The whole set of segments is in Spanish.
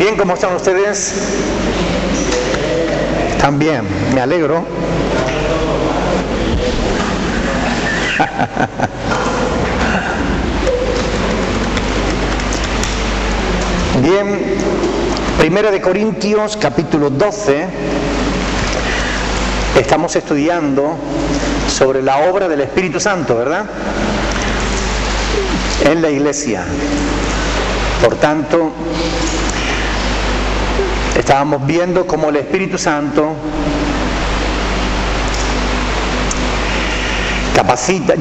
Bien, ¿cómo están ustedes? ¿Están bien? Me alegro. Bien, Primera de Corintios, capítulo 12. Estamos estudiando sobre la obra del Espíritu Santo, ¿verdad? En la iglesia. Por tanto, estábamos viendo cómo el Espíritu Santo capacita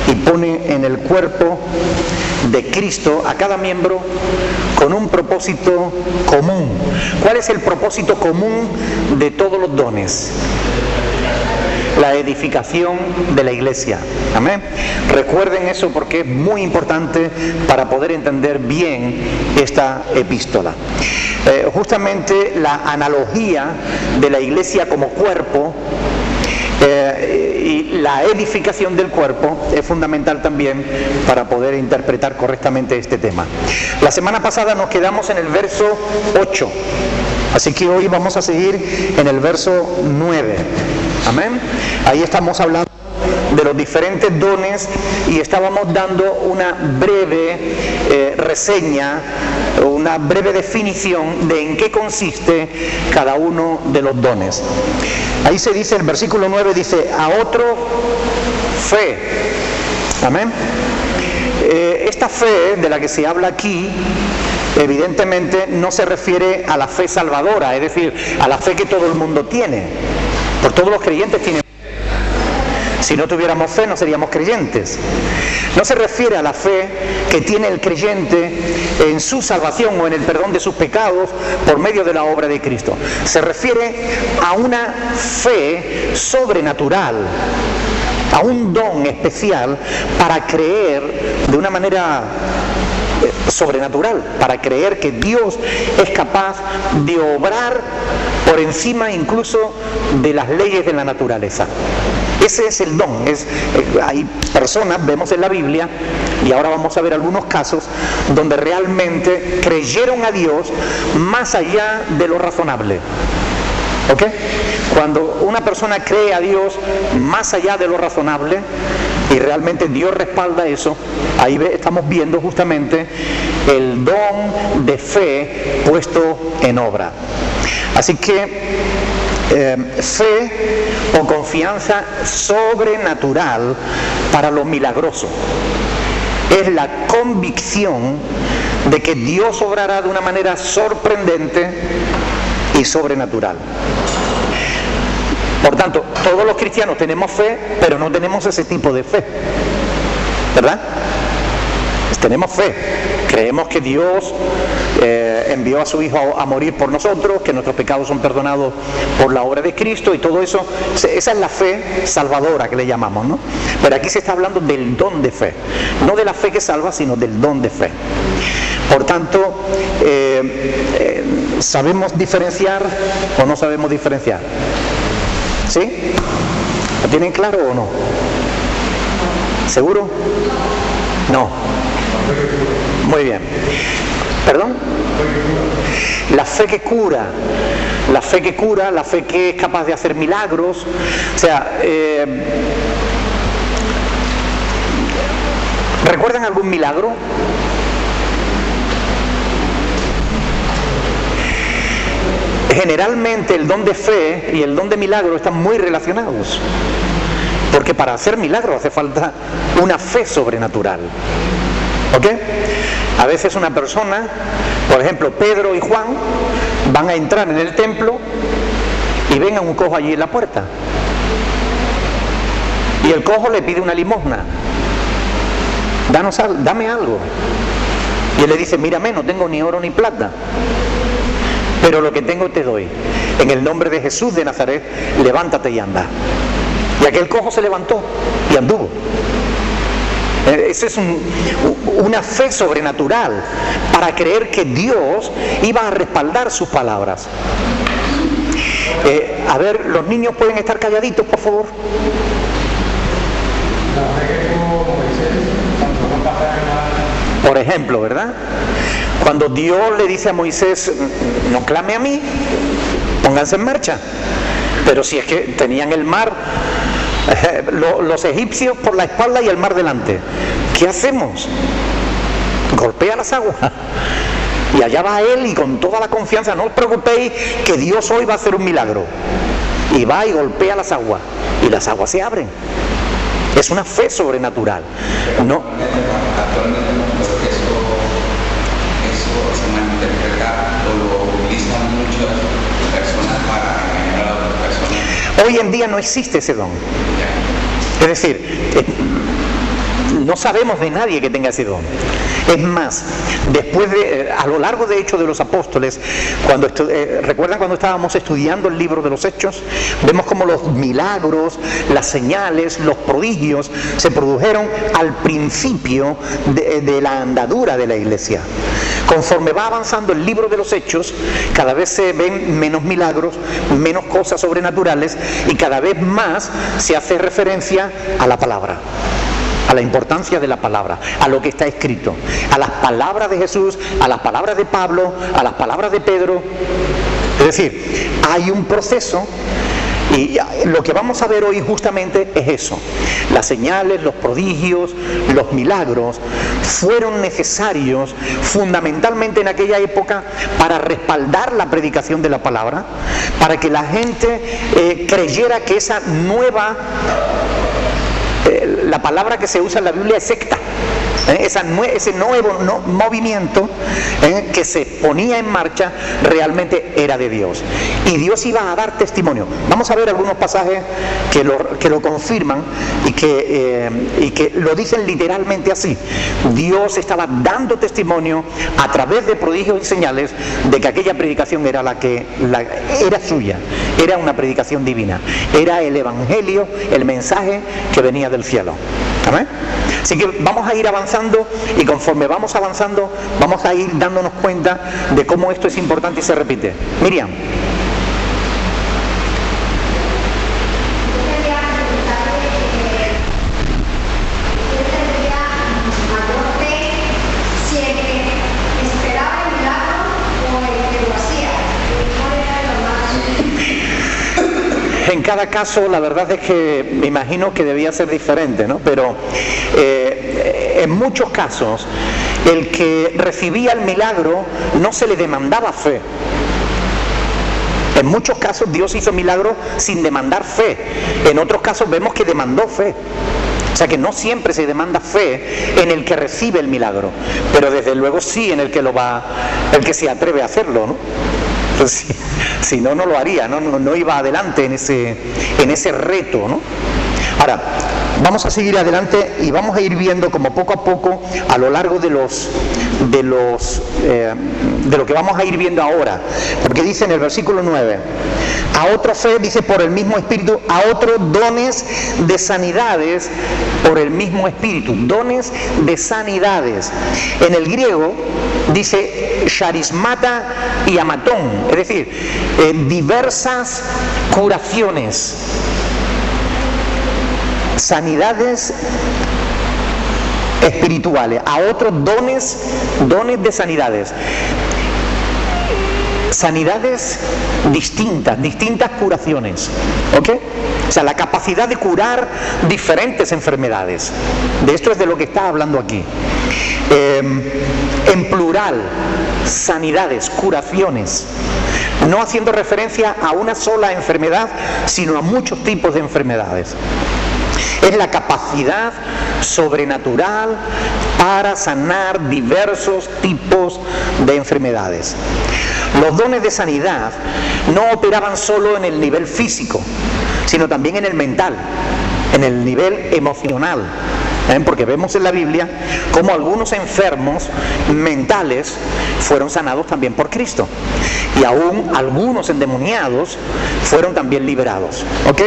y pone en el cuerpo de Cristo a cada miembro con un propósito común. ¿Cuál es el propósito común de todos los dones? La edificación de la iglesia. Amén. Recuerden eso porque es muy importante para poder entender bien esta epístola. Justamente la analogía de la iglesia como cuerpo y la edificación del cuerpo es fundamental también para poder interpretar correctamente este tema. La semana pasada nos quedamos en el verso 8, así que hoy vamos a seguir en el verso 9. Amén. Ahí estamos hablando de los diferentes dones y estábamos dando una breve reseña, una breve definición de en qué consiste cada uno de los dones. Ahí se dice, el versículo 9 dice, a otro fe. Amén. Esta fe de la que se habla aquí, evidentemente no se refiere a la fe salvadora, es decir, a la fe que todo el mundo tiene. Por todos los creyentes tienen. Si no tuviéramos fe no seríamos creyentes. No se refiere a la fe que tiene el creyente en su salvación o en el perdón de sus pecados por medio de la obra de Cristo. Se refiere a una fe sobrenatural, a un don especial para creer de una manera sobrenatural, para creer que Dios es capaz de obrar por encima incluso de las leyes de la naturaleza. Ese es el don. Hay personas, vemos en la Biblia, y ahora vamos a ver algunos casos, donde realmente creyeron a Dios más allá de lo razonable. ¿Ok? Cuando una persona cree a Dios más allá de lo razonable, y realmente Dios respalda eso, ahí estamos viendo justamente el don de fe puesto en obra. Así que fe o confianza sobrenatural para lo milagroso es la convicción de que Dios obrará de una manera sorprendente y sobrenatural. Por tanto, todos los cristianos tenemos fe, pero no tenemos ese tipo de fe, ¿verdad? Tenemos fe, creemos que Dios envió a su Hijo a morir por nosotros, que nuestros pecados son perdonados por la obra de Cristo y todo eso. Esa es la fe salvadora que le llamamos, ¿no? Pero aquí se está hablando del don de fe, no de la fe que salva, sino del don de fe. Por tanto, ¿sabemos diferenciar o no sabemos diferenciar? ¿Sí? ¿Lo tienen claro o no? ¿Seguro? No. Muy bien. ¿Perdón? La fe que cura, la fe que cura, la fe que es capaz de hacer milagros. O sea, ¿recuerdan algún milagro? Generalmente el don de fe y el don de milagro están muy relacionados, porque para hacer milagros hace falta una fe sobrenatural. ¿Ok? A veces una persona, por ejemplo Pedro y Juan, van a entrar en el templo y ven a un cojo allí en la puerta. Y el cojo le pide una limosna. Dame algo. Y él le dice, mírame, no tengo ni oro ni plata, pero lo que tengo te doy. En el nombre de Jesús de Nazaret, levántate y anda. Y aquel cojo se levantó y anduvo. Esa es una fe sobrenatural para creer que Dios iba a respaldar sus palabras. A ver, los niños pueden estar calladitos, por favor. Por ejemplo, ¿verdad? Cuando Dios le dice a Moisés, no clame a mí, pónganse en marcha. Pero si es que tenían el mar, los egipcios por la espalda y el mar delante, ¿qué hacemos? Golpea las aguas. Y allá va él y con toda la confianza, no os preocupéis que Dios hoy va a hacer un milagro. Y va y golpea las aguas y las aguas se abren. Es una fe sobrenatural. No. Actualmente eso se malinterpreta o lo utilizan muchas personas para engañar a otras personas. Hoy en día no existe ese don. Es decir, no sabemos de nadie que tenga ese don. Es más, a lo largo de Hechos de los Apóstoles, ¿recuerdan cuando estábamos estudiando el libro de los Hechos? Vemos cómo los milagros, las señales, los prodigios se produjeron al principio de la andadura de la iglesia. Conforme va avanzando el libro de los Hechos, cada vez se ven menos milagros, menos cosas sobrenaturales y cada vez más se hace referencia a la palabra. A la importancia de la palabra, a lo que está escrito, a las palabras de Jesús, a las palabras de Pablo, a las palabras de Pedro. Es decir, hay un proceso y lo que vamos a ver hoy justamente es eso. Las señales, los prodigios, los milagros fueron necesarios fundamentalmente en aquella época para respaldar la predicación de la palabra, para que la gente creyera que esa nueva... la palabra que se usa en la Biblia es secta. Ese nuevo movimiento que se ponía en marcha realmente era de Dios. Y Dios iba a dar testimonio. Vamos a ver algunos pasajes que lo confirman y que lo dicen literalmente así. Dios estaba dando testimonio a través de prodigios y señales de que aquella predicación era era suya. Era una predicación divina. Era el evangelio, el mensaje que venía del cielo. ¿Amén? Así que vamos a ir avanzando y conforme vamos avanzando vamos a ir dándonos cuenta de cómo esto es importante y se repite. Miriam. En cada caso, la verdad es que me imagino que debía ser diferente, ¿no? Pero en muchos casos, el que recibía el milagro no se le demandaba fe. En muchos casos Dios hizo milagros sin demandar fe. En otros casos vemos que demandó fe. O sea que no siempre se demanda fe en el que recibe el milagro, pero desde luego sí en el que se atreve a hacerlo, ¿no? Entonces, si no, no lo haría, no iba adelante en ese reto, ¿no? Ahora, vamos a seguir adelante y vamos a ir viendo como poco a poco a lo largo de lo que vamos a ir viendo ahora, porque dice en el versículo 9, a otra fe, dice, por el mismo Espíritu, a otros dones de sanidades por el mismo Espíritu, dones de sanidades. En el griego dice charismata y amatón, es decir, diversas curaciones, sanidades espirituales, a otros dones de sanidades. Sanidades distintas curaciones, ¿ok? O sea, la capacidad de curar diferentes enfermedades. De esto es de lo que está hablando aquí. En plural, sanidades, curaciones. No haciendo referencia a una sola enfermedad, sino a muchos tipos de enfermedades. Es la capacidad sobrenatural para sanar diversos tipos de enfermedades. Los dones de sanidad no operaban solo en el nivel físico, sino también en el mental, en el nivel emocional. Porque vemos en la Biblia cómo algunos enfermos mentales fueron sanados también por Cristo. Y aún algunos endemoniados fueron también liberados. ¿Ok?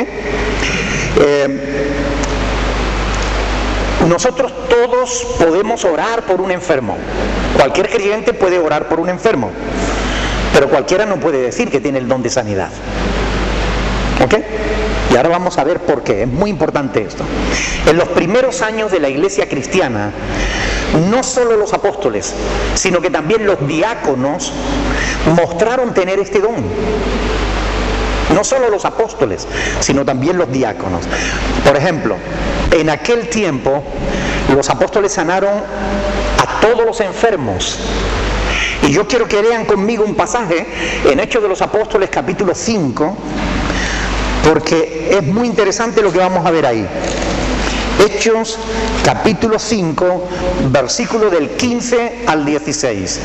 Nosotros todos podemos orar por un enfermo. Cualquier creyente puede orar por un enfermo. Pero cualquiera no puede decir que tiene el don de sanidad. ¿Ok? Y ahora vamos a ver por qué. Es muy importante esto. En los primeros años de la iglesia cristiana, no solo los apóstoles, sino que también los diáconos mostraron tener este don. No solo los apóstoles, sino también los diáconos. Por ejemplo, en aquel tiempo los apóstoles sanaron a todos los enfermos. Y yo quiero que lean conmigo un pasaje en Hechos de los Apóstoles capítulo 5, porque es muy interesante lo que vamos a ver ahí. Hechos capítulo 5, versículo del 15 al 16.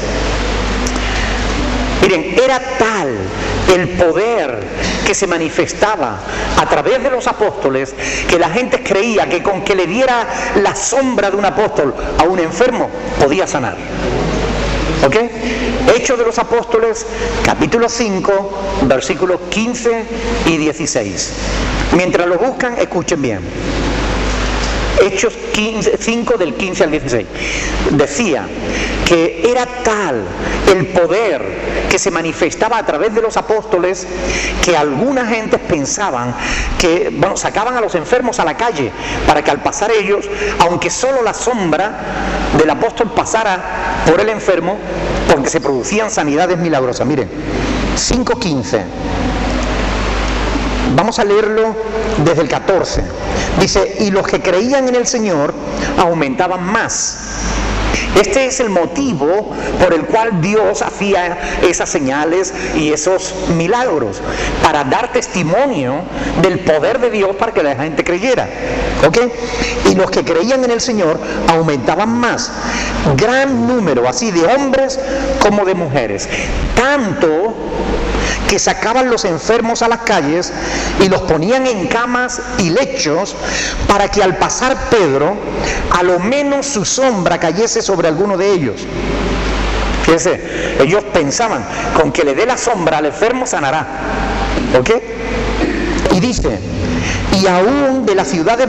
Miren, era tal el poder que se manifestaba a través de los apóstoles que la gente creía que con que le diera la sombra de un apóstol a un enfermo podía sanar. ¿Ok? Hechos de los Apóstoles, capítulo 5, versículos 15 y 16. Mientras lo buscan, escuchen bien. Hechos 5 del 15 al 16. Decía que era tal el poder que se manifestaba a través de los apóstoles que algunas gentes pensaban que, sacaban a los enfermos a la calle para que al pasar ellos, aunque solo la sombra del apóstol pasara por el enfermo, porque se producían sanidades milagrosas. Miren, 5:15. Vamos a leerlo desde el 14. Dice, y los que creían en el Señor aumentaban más. Este es el motivo por el cual Dios hacía esas señales y esos milagros, para dar testimonio del poder de Dios para que la gente creyera. ¿Ok? Y los que creían en el Señor aumentaban más. Gran número, así de hombres como de mujeres. Tanto que sacaban los enfermos a las calles y los ponían en camas y lechos para que al pasar Pedro, a lo menos su sombra cayese sobre alguno de ellos. Fíjense, ellos pensaban, con que le dé la sombra al enfermo sanará. ¿Ok? Y dice, y aún de las ciudades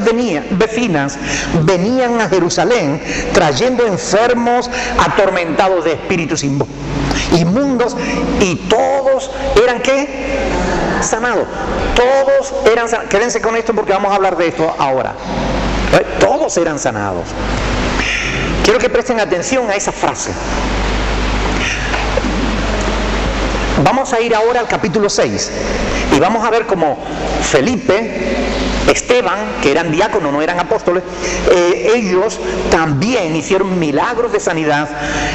vecinas venían a Jerusalén trayendo enfermos atormentados de espíritus inmundos, y todos eran ¿qué? Sanados. Todos eran sanados. Quédense con esto porque vamos a hablar de esto ahora. Todos eran sanados. Quiero que presten atención a esa frase. Vamos a ir ahora al capítulo 6 y vamos a ver cómo Felipe, Esteban, que eran diáconos, no eran apóstoles, ellos también hicieron milagros de sanidad.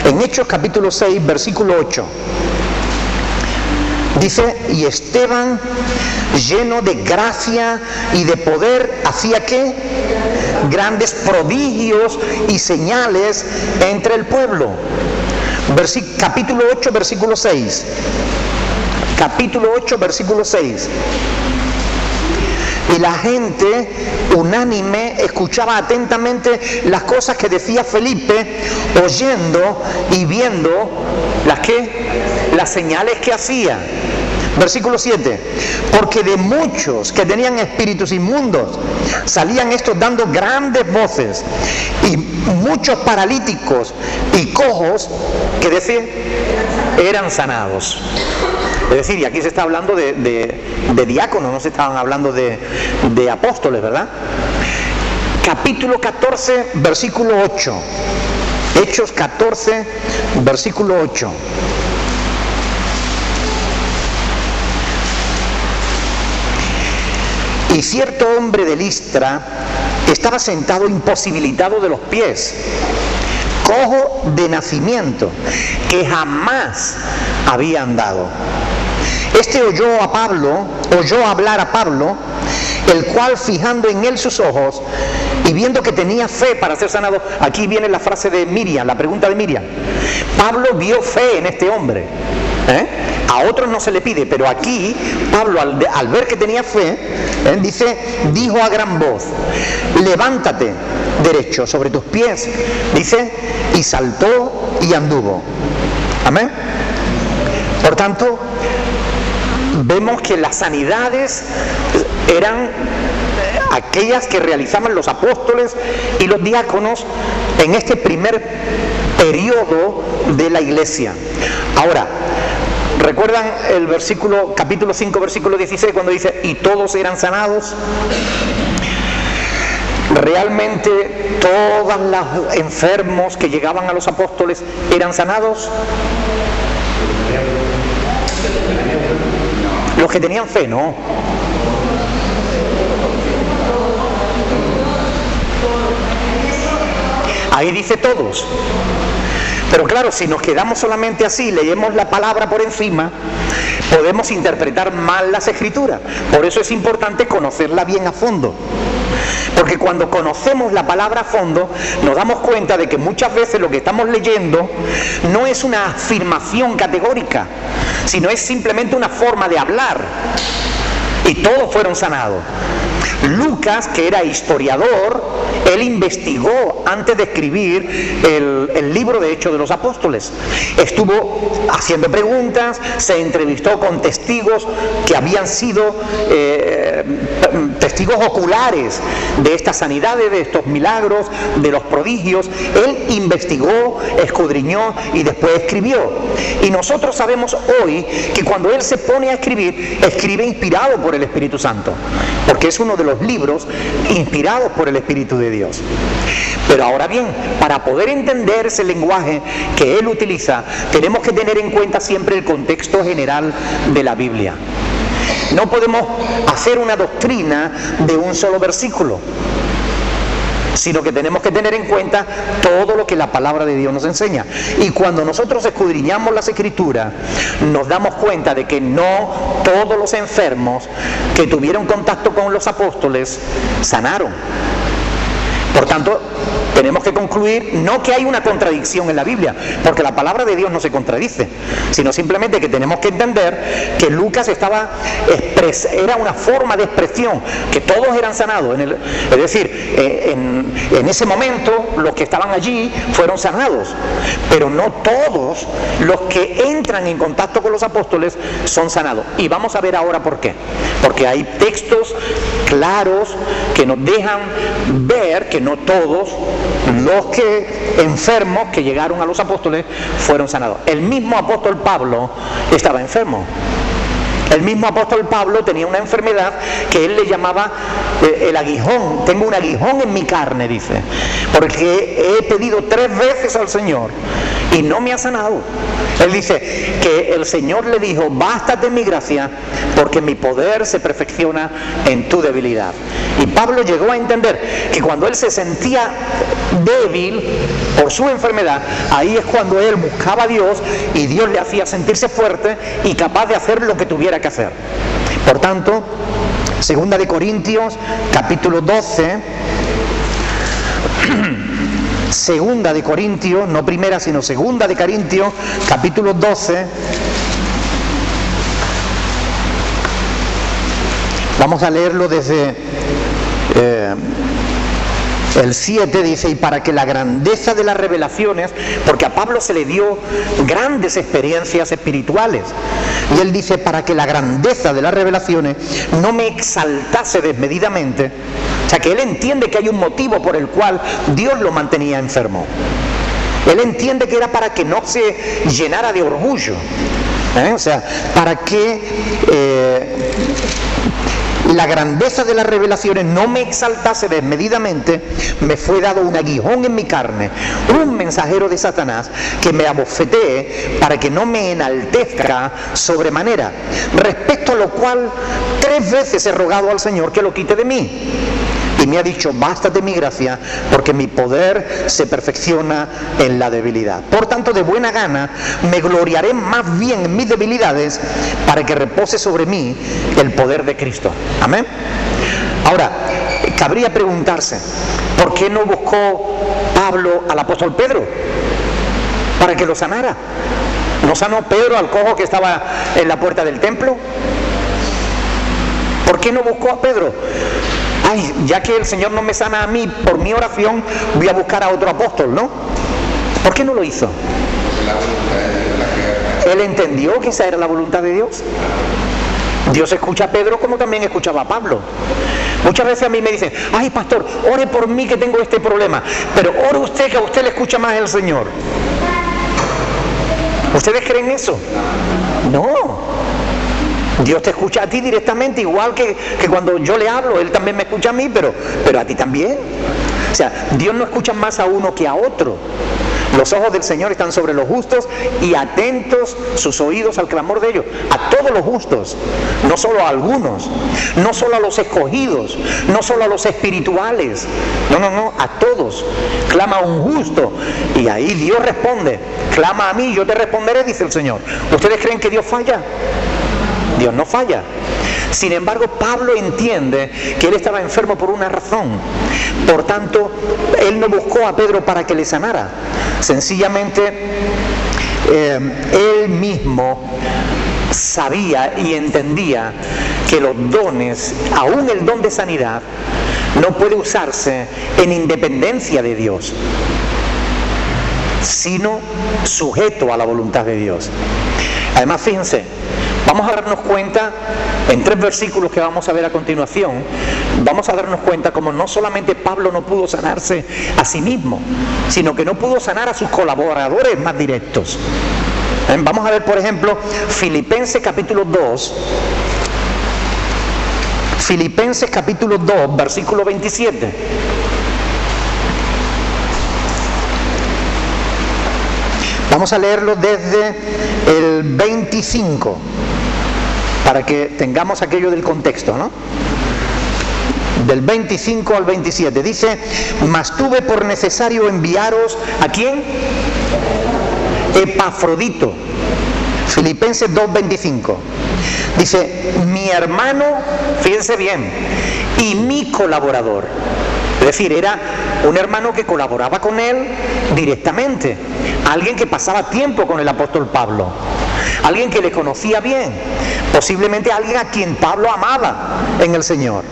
En Hechos capítulo 6, versículo 8, dice, y Esteban, lleno de gracia y de poder, hacía ¿qué? Grandes prodigios y señales entre el pueblo. Capítulo 8, versículo 6. Capítulo 8, versículo 6. Y la gente unánime escuchaba atentamente las cosas que decía Felipe, oyendo y viendo las señales que hacía. Versículo 7. Porque de muchos que tenían espíritus inmundos salían estos dando grandes voces, y muchos paralíticos y cojos, que decían, eran sanados. Es decir, y aquí se está hablando de diáconos, no se estaban hablando de apóstoles, ¿verdad? Capítulo 14, versículo 8. Hechos 14, versículo 8. Y cierto hombre de Listra estaba sentado imposibilitado de los pies, cojo de nacimiento, que jamás había andado. Este oyó hablar a Pablo, el cual, fijando en él sus ojos y viendo que tenía fe para ser sanado, aquí viene la frase de Miriam, la pregunta de Miriam. Pablo vio fe en este hombre. A otros no se le pide, pero aquí Pablo, al ver que tenía fe, dijo a gran voz, levántate derecho sobre tus pies, dice, y saltó y anduvo. Amén. Por tanto, vemos que las sanidades eran aquellas que realizaban los apóstoles y los diáconos en este primer periodo de la iglesia. Ahora, ¿recuerdan el capítulo 5, versículo 16, cuando dice, y todos eran sanados? ¿Realmente todos los enfermos que llegaban a los apóstoles eran sanados? Los que tenían fe, no. Ahí dice todos. Pero claro, si nos quedamos solamente así, leemos la palabra por encima, podemos interpretar mal las Escrituras. Por eso es importante conocerla bien a fondo. Porque cuando conocemos la palabra a fondo, nos damos cuenta de que muchas veces lo que estamos leyendo no es una afirmación categórica, sino es simplemente una forma de hablar. Y todos fueron sanados. Lucas, que era historiador, él investigó antes de escribir el libro de Hechos de los Apóstoles. Estuvo haciendo preguntas, se entrevistó con testigos que habían sido testigos oculares de estas sanidades, de estos milagros, de los prodigios. Él investigó, escudriñó y después escribió. Y nosotros sabemos hoy que cuando él se pone a escribir, escribe inspirado por el Espíritu Santo, porque es uno de los libros inspirados por el Espíritu de Dios. Pero ahora bien, para poder entender ese lenguaje que él utiliza, tenemos que tener en cuenta siempre el contexto general de la Biblia. No podemos hacer una doctrina de un solo versículo, sino que tenemos que tener en cuenta todo lo que la palabra de Dios nos enseña. Y cuando nosotros escudriñamos las Escrituras, nos damos cuenta de que no todos los enfermos que tuvieron contacto con los apóstoles sanaron. Por tanto, tenemos que concluir no que hay una contradicción en la Biblia, porque la palabra de Dios no se contradice, sino simplemente que tenemos que entender que Lucas era una forma de expresión, que todos eran sanados. Es decir, en ese momento los que estaban allí fueron sanados, pero no todos los que entran en contacto con los apóstoles son sanados. Y vamos a ver ahora por qué. Porque hay textos claros que nos dejan ver que no todos los enfermos que llegaron a los apóstoles fueron sanados. El mismo apóstol Pablo estaba enfermo. El mismo apóstol Pablo tenía una enfermedad que él le llamaba el aguijón. Tengo un aguijón en mi carne, dice, porque he pedido 3 veces al Señor y no me ha sanado. Él dice que el Señor le dijo: bástate mi gracia, porque mi poder se perfecciona en tu debilidad. Y Pablo llegó a entender que cuando él se sentía débil por su enfermedad, ahí es cuando él buscaba a Dios y Dios le hacía sentirse fuerte y capaz de hacer lo que tuviera que hacer. Por tanto, 2 de Corintios capítulo 12, Segunda de Corintios, no primera sino Segunda de Corintios capítulo 12, vamos a leerlo desde el 7, dice: y para que la grandeza de las revelaciones, porque a Pablo se le dio grandes experiencias espirituales, y él dice: para que la grandeza de las revelaciones no me exaltase desmedidamente. O sea, que él entiende que hay un motivo por el cual Dios lo mantenía enfermo. Él entiende que era para que no se llenara de orgullo, o sea, para que la grandeza de las revelaciones no me exaltase desmedidamente, me fue dado un aguijón en mi carne, un mensajero de Satanás que me abofetee para que no me enaltezca sobremanera, respecto a lo cual 3 veces he rogado al Señor que lo quite de mí. Y me ha dicho: bástate mi gracia, porque mi poder se perfecciona en la debilidad. Por tanto, de buena gana me gloriaré más bien en mis debilidades, para que repose sobre mí el poder de Cristo. Amén. Ahora, cabría preguntarse: ¿por qué no buscó Pablo al apóstol Pedro para que lo sanara? ¿No sanó Pedro al cojo que estaba en la puerta del templo? ¿Por qué no buscó a Pedro? Ay, ya que el Señor no me sana a mí por mi oración, voy a buscar a otro apóstol, ¿no? ¿Por qué no lo hizo? Él entendió que esa era la voluntad de Dios. Dios escucha a Pedro como también escuchaba a Pablo. Muchas veces a mí me dicen: ay, pastor, ore por mí que tengo este problema. Pero ore usted, que a usted le escucha más el Señor. ¿Ustedes creen eso? No. Dios te escucha a ti directamente, igual que cuando yo le hablo, Él también me escucha a mí, pero a ti también. O sea, Dios no escucha más a uno que a otro. Los ojos del Señor están sobre los justos y atentos sus oídos al clamor de ellos. A todos los justos, no solo a algunos, no solo a los escogidos, no solo a los espirituales. No, a todos. Clama a un justo y ahí Dios responde. Clama a mí, yo te responderé, dice el Señor. ¿Ustedes creen que Dios falla? Dios no falla. Sin embargo, Pablo entiende que él estaba enfermo por una razón. Por tanto, él no buscó a Pedro para que le sanara. Sencillamente, él mismo sabía y entendía que los dones, aún el don de sanidad, no puede usarse en independencia de Dios, sino sujeto a la voluntad de Dios. Además, fíjense, vamos a darnos cuenta, en 3 versículos que vamos a ver a continuación, vamos a darnos cuenta como no solamente Pablo no pudo sanarse a sí mismo, sino que no pudo sanar a sus colaboradores más directos. Vamos a ver, por ejemplo, Filipenses capítulo 2, Filipenses capítulo 2, versículo 27. Vamos a leerlo desde el 25, para que tengamos aquello del contexto, ¿no? Del 25 al 27. Dice, mas tuve por necesario enviaros, ¿a quién? Epafrodito. Filipenses 2:25. Dice, mi hermano, fíjense bien, y mi colaborador. Es decir, era un hermano que colaboraba con él directamente, alguien que pasaba tiempo con el apóstol Pablo, alguien que le conocía bien, posiblemente alguien a quien Pablo amaba en el Señor.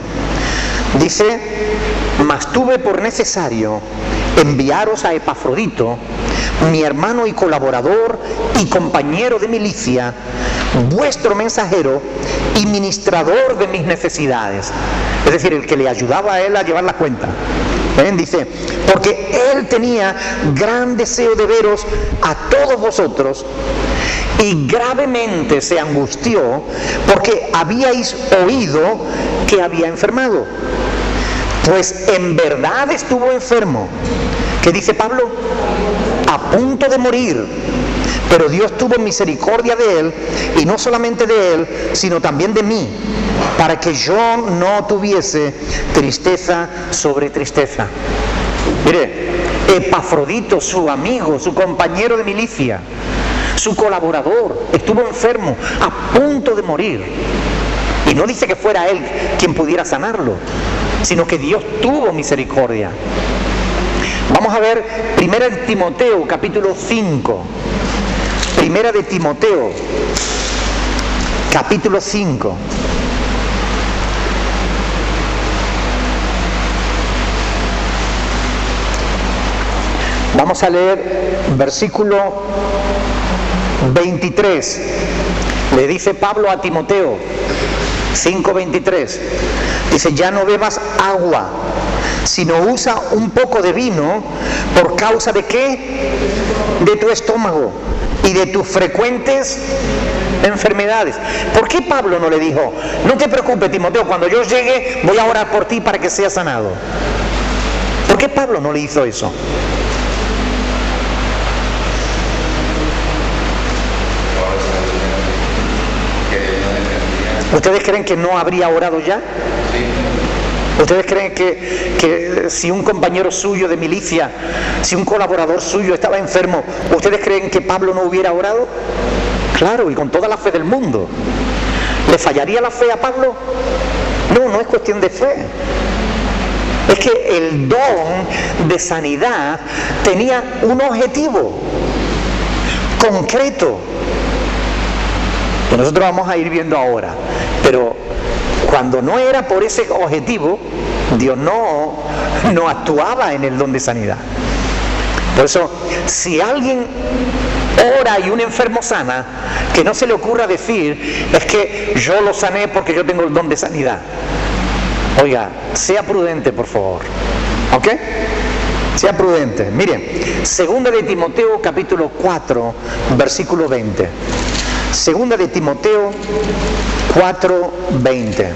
Dice, mas tuve por necesario enviaros a Epafrodito, mi hermano y colaborador y compañero de milicia, vuestro mensajero y ministrador de mis necesidades. Es decir, el que le ayudaba a él a llevar la cuenta. ¿Ven? Dice, porque él tenía gran deseo de veros a todos vosotros y gravemente se angustió porque habíais oído que había enfermado. Pues en verdad estuvo enfermo. ¿Qué dice Pablo? A punto de morir. Pero Dios tuvo misericordia de él, y no solamente de él, sino también de mí, para que yo no tuviese tristeza sobre tristeza. Mire, Epafrodito, su amigo, su compañero de milicia, su colaborador, estuvo enfermo, a punto de morir. Y no dice que fuera él quien pudiera sanarlo, sino que Dios tuvo misericordia. Vamos a ver 1 de Timoteo, capítulo 5. 1 de Timoteo, capítulo 5. Vamos a leer versículo 23. Le dice Pablo a Timoteo, 5:23. Dice, ya no bebas agua, sino usa un poco de vino. ¿Por causa de qué? De tu estómago y de tus frecuentes enfermedades. ¿Por qué Pablo no le dijo, no te preocupes, Timoteo, cuando yo llegue voy a orar por ti para que seas sanado? ¿Por qué Pablo no le hizo eso? ¿Ustedes creen que no habría orado ya? ¿Ustedes creen que si un compañero suyo de milicia, si un colaborador suyo estaba enfermo, ¿ustedes creen que Pablo no hubiera orado? Claro, y con toda la fe del mundo. ¿Le fallaría la fe a Pablo? No, no es cuestión de fe. Es que el don de sanidad tenía un objetivo concreto, que nosotros vamos a ir viendo ahora. Pero cuando no era por ese objetivo, Dios no actuaba en el don de sanidad. Por eso, si alguien ora y un enfermo sana, que no se le ocurra decir, es que yo lo sané porque yo tengo el don de sanidad. Oiga, sea prudente, por favor. ¿Ok? Sea prudente. Miren, 2 de Timoteo capítulo 4, versículo 20. Segunda de Timoteo 4:20.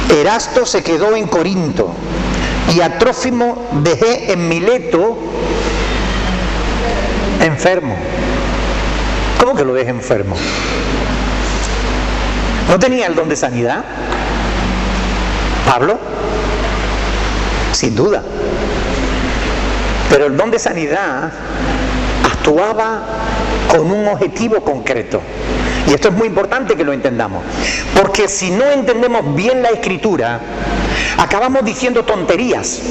Erasto se quedó en Corinto y a Trófimo dejé en Mileto enfermo. ¿Cómo que lo dejé enfermo? ¿No tenía el don de sanidad? ¿Pablo? Sin duda. Pero el don de sanidad actuaba con un objetivo concreto. Y esto es muy importante que lo entendamos. Porque si no entendemos bien la Escritura, acabamos diciendo tonterías.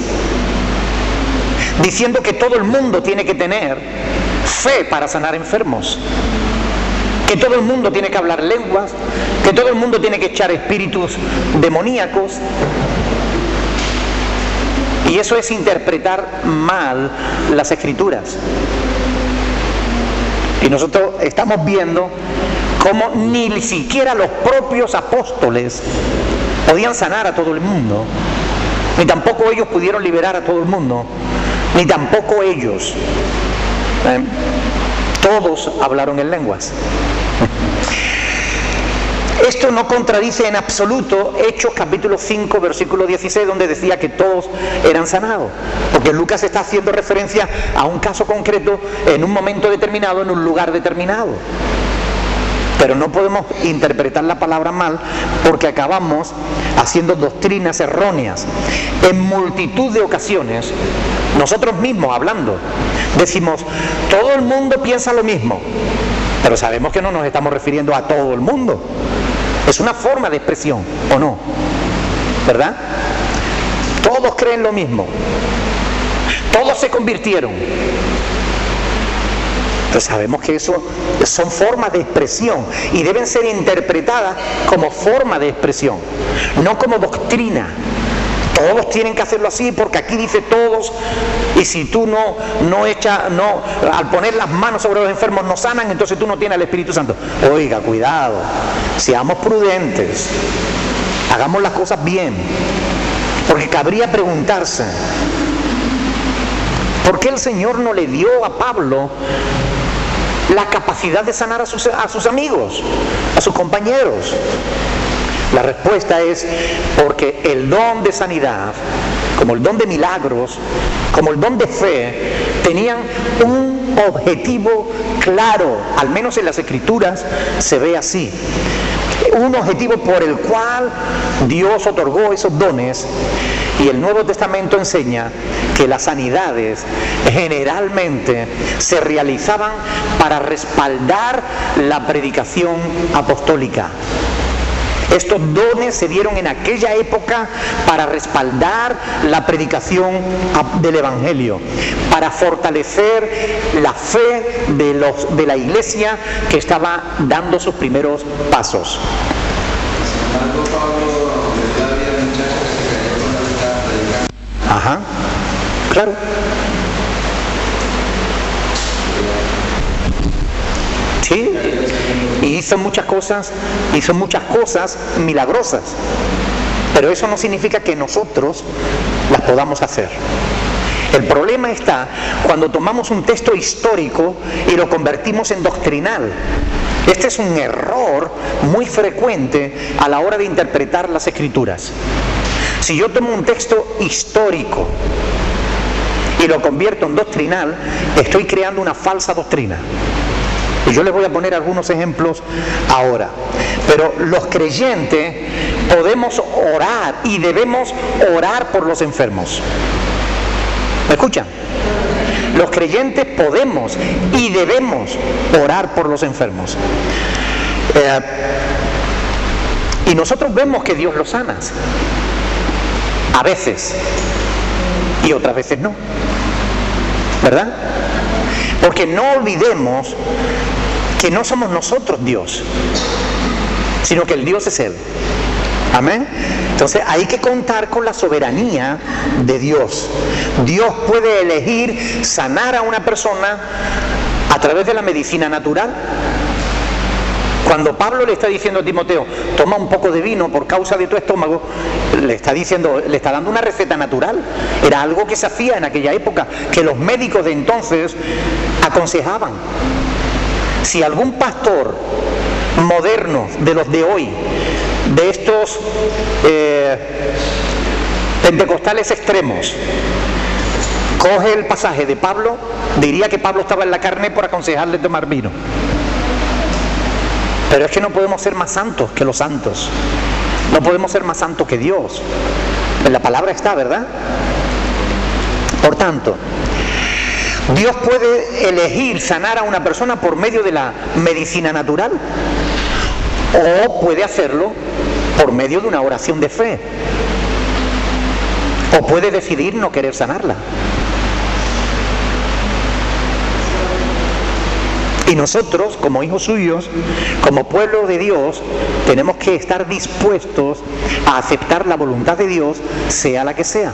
Diciendo que todo el mundo tiene que tener fe para sanar enfermos. Que todo el mundo tiene que hablar lenguas, que todo el mundo tiene que echar espíritus demoníacos. Y eso es interpretar mal las Escrituras. Y nosotros estamos viendo cómo ni siquiera los propios apóstoles podían sanar a todo el mundo, ni tampoco ellos pudieron liberar a todo el mundo, ni tampoco ellos. Todos hablaron en lenguas. Esto no contradice en absoluto Hechos capítulo 5 versículo 16, donde decía que todos eran sanados, porque Lucas está haciendo referencia a un caso concreto en un momento determinado, en un lugar determinado. Pero no podemos interpretar la palabra mal, porque acabamos haciendo doctrinas erróneas. En multitud de ocasiones, nosotros mismos hablando, decimos, todo el mundo piensa lo mismo, pero sabemos que no nos estamos refiriendo a todo el mundo. Es una forma de expresión, ¿o no? ¿Verdad? Todos creen lo mismo. Todos se convirtieron. Pero sabemos que eso son formas de expresión y deben ser interpretadas como forma de expresión, no como doctrina. Todos tienen que hacerlo así porque aquí dice todos, y si tú al poner las manos sobre los enfermos no sanan, entonces tú no tienes el Espíritu Santo. Oiga, cuidado, seamos prudentes, hagamos las cosas bien, porque cabría preguntarse, ¿por qué el Señor no le dio a Pablo la capacidad de sanar a sus amigos, a sus compañeros? La respuesta es porque el don de sanidad, como el don de milagros, como el don de fe, tenían un objetivo claro, al menos en las Escrituras se ve así. Un objetivo por el cual Dios otorgó esos dones, y el Nuevo Testamento enseña que las sanidades generalmente se realizaban para respaldar la predicación apostólica. Estos dones se dieron en aquella época para respaldar la predicación del Evangelio, para fortalecer la fe de la iglesia que estaba dando sus primeros pasos. Ajá, claro. Sí, y hizo muchas cosas milagrosas, pero eso no significa que nosotros las podamos hacer. El problema está cuando tomamos un texto histórico y lo convertimos en doctrinal. Este es un error muy frecuente a la hora de interpretar las Escrituras. Si yo tomo un texto histórico y lo convierto en doctrinal, estoy creando una falsa doctrina. Y yo les voy a poner algunos ejemplos ahora. Pero los creyentes podemos orar y debemos orar por los enfermos. ¿Me escuchan? Los creyentes podemos y debemos orar por los enfermos. Y nosotros vemos que Dios los sana. A veces. Y otras veces no. ¿Verdad? Porque no olvidemos que no somos nosotros Dios, sino que el Dios es Él. Amén. Entonces hay que contar con la soberanía de Dios. Dios puede elegir sanar a una persona a través de la medicina natural, Cuando Pablo le está diciendo a Timoteo, toma un poco de vino por causa de tu estómago, le está dando una receta natural. Era algo que se hacía en aquella época, que los médicos de entonces aconsejaban. Si algún pastor moderno de los de hoy, de estos pentecostales extremos, coge el pasaje de Pablo, diría que Pablo estaba en la carne por aconsejarle tomar vino. Pero es que no podemos ser más santos que los santos. No podemos ser más santos que Dios. En la palabra está, ¿verdad? Por tanto, Dios puede elegir sanar a una persona por medio de la medicina natural, o puede hacerlo por medio de una oración de fe, o puede decidir no querer sanarla. Y nosotros, como hijos suyos, como pueblo de Dios, tenemos que estar dispuestos a aceptar la voluntad de Dios, sea la que sea.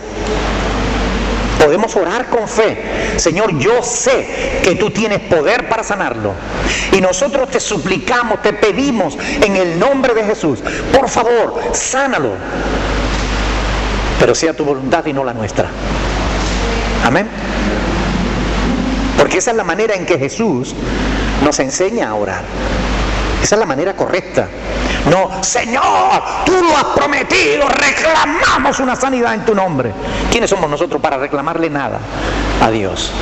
Podemos orar con fe. Señor, yo sé que tú tienes poder para sanarlo. Y nosotros te suplicamos, te pedimos en el nombre de Jesús, por favor, sánalo. Pero sea tu voluntad y no la nuestra. Amén. Porque esa es la manera en que Jesús nos enseña a orar. Esa es la manera correcta. No, Señor, tú lo has prometido, reclamamos una sanidad en tu nombre. ¿Quiénes somos nosotros para reclamarle nada a Dios?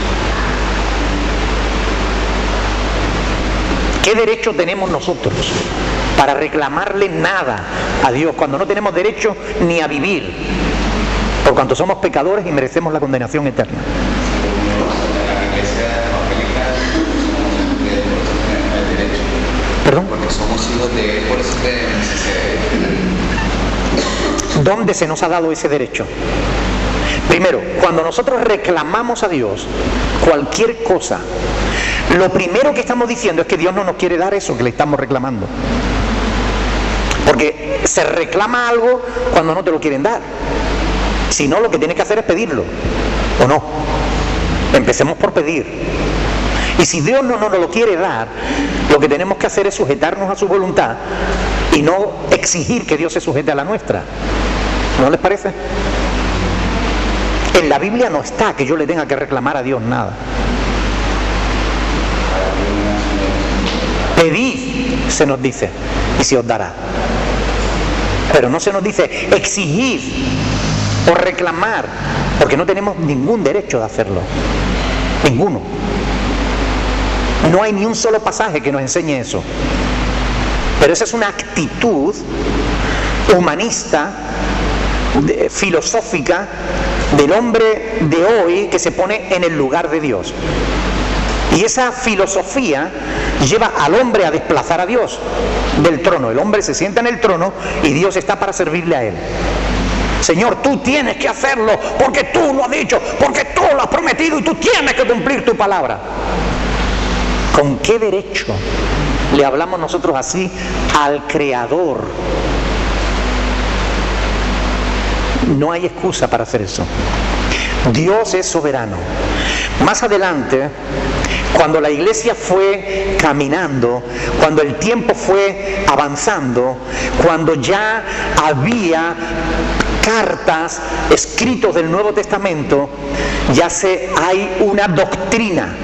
¿Qué derecho tenemos nosotros para reclamarle nada a Dios cuando no tenemos derecho ni a vivir? Por cuanto somos pecadores y merecemos la condenación eterna. ¿Perdón? Porque somos hijos de Él, por eso tenemos ese derecho. ¿Dónde se nos ha dado ese derecho? Primero, cuando nosotros reclamamos a Dios cualquier cosa, lo primero que estamos diciendo es que Dios no nos quiere dar eso que le estamos reclamando. Porque se reclama algo cuando no te lo quieren dar. Si no, lo que tienes que hacer es pedirlo, ¿o no? Empecemos por pedir. Y si Dios no nos lo quiere dar, lo que tenemos que hacer es sujetarnos a su voluntad y no exigir que Dios se sujete a la nuestra. ¿No les parece? En la Biblia no está que yo le tenga que reclamar a Dios nada. Pedid, se nos dice, y se os dará. Pero no se nos dice exigid o reclamar, porque no tenemos ningún derecho de hacerlo. Ninguno. No hay ni un solo pasaje que nos enseñe eso. Pero esa es una actitud humanista, filosófica, del hombre de hoy que se pone en el lugar de Dios. Y esa filosofía lleva al hombre a desplazar a Dios del trono. El hombre se sienta en el trono y Dios está para servirle a él. Señor, tú tienes que hacerlo porque tú lo has dicho, porque tú lo has prometido y tú tienes que cumplir tu palabra. ¿Con qué derecho le hablamos nosotros así al Creador? No hay excusa para hacer eso. Dios es soberano. Más adelante, cuando la iglesia fue caminando, cuando el tiempo fue avanzando, cuando ya había cartas, escritos del Nuevo Testamento, ya hay una doctrina.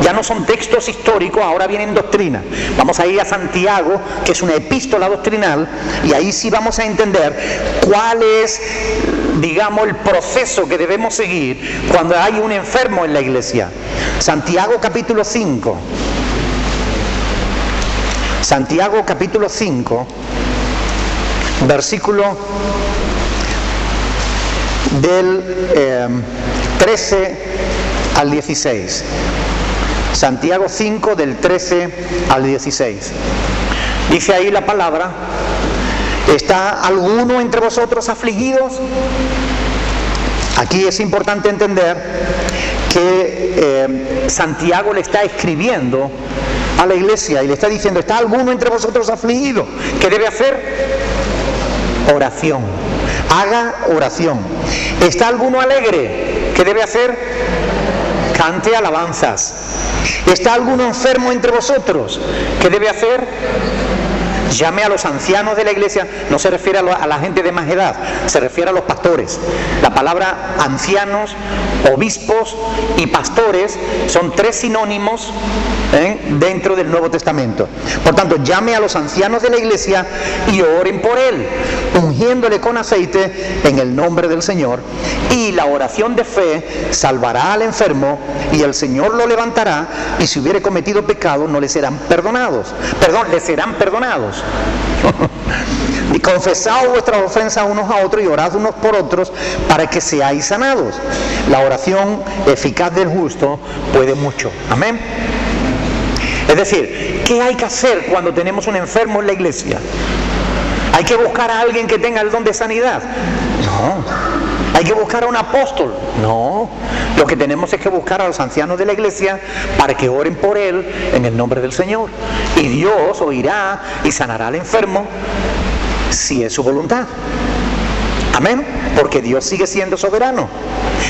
Ya no son textos históricos, ahora vienen doctrinas. Vamos a ir a Santiago, que es una epístola doctrinal, y ahí sí vamos a entender cuál es, digamos, el proceso que debemos seguir cuando hay un enfermo en la iglesia. Santiago capítulo 5. Santiago capítulo 5, versículo del 13 al 16. Santiago 5 del 13 al 16. Dice ahí la palabra: ¿está alguno entre vosotros afligidos? Aquí es importante entender que Santiago le está escribiendo a la iglesia y le está diciendo: ¿está alguno entre vosotros afligido? ¿Qué debe hacer? Oración. Haga oración. ¿Está alguno alegre? ¿Qué debe hacer? Cante alabanzas. ¿Está alguno enfermo entre vosotros? ¿Qué debe hacer? llame a los ancianos de la iglesia, no se refiere a la gente de más edad, se refiere a los pastores. La palabra ancianos, obispos y pastores son tres sinónimos dentro del Nuevo Testamento. Por tanto, llame a los ancianos de la iglesia y oren por él, ungiéndole con aceite en el nombre del Señor. Y la oración de fe salvará al enfermo, y el Señor lo levantará, y si hubiere cometido pecado no le serán perdonados. Le serán perdonados. Y confesad vuestras ofensas unos a otros y orad unos por otros para que seáis sanados. La oración eficaz del justo puede mucho. Amén. Es decir, ¿qué hay que hacer cuando tenemos un enfermo en la iglesia? ¿Hay que buscar a alguien que tenga el don de sanidad? No. ¿Hay que buscar a un apóstol? No. Lo que tenemos es que buscar a los ancianos de la iglesia para que oren por él en el nombre del Señor. Y Dios oirá y sanará al enfermo si es su voluntad. Amén. Porque Dios sigue siendo soberano.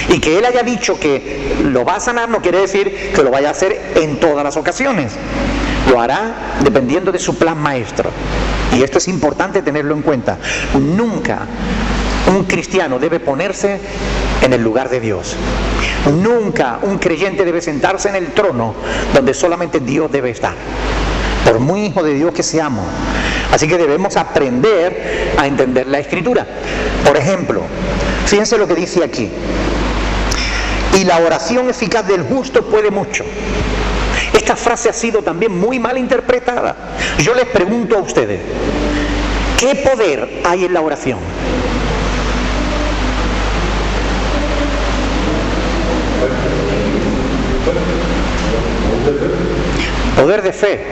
Y que Él haya dicho que lo va a sanar no quiere decir que lo vaya a hacer en todas las ocasiones. Lo hará dependiendo de su plan maestro. Y esto es importante tenerlo en cuenta. Nunca un cristiano debe ponerse en el lugar de Dios. Nunca un creyente debe sentarse en el trono donde solamente Dios debe estar, por muy hijo de Dios que seamos. Así que debemos aprender a entender la Escritura. Por ejemplo, fíjense lo que dice aquí: y la oración eficaz del justo puede mucho. Esta frase ha sido también muy mal interpretada. Yo les pregunto a ustedes, ¿qué poder hay en la oración? Poder de fe.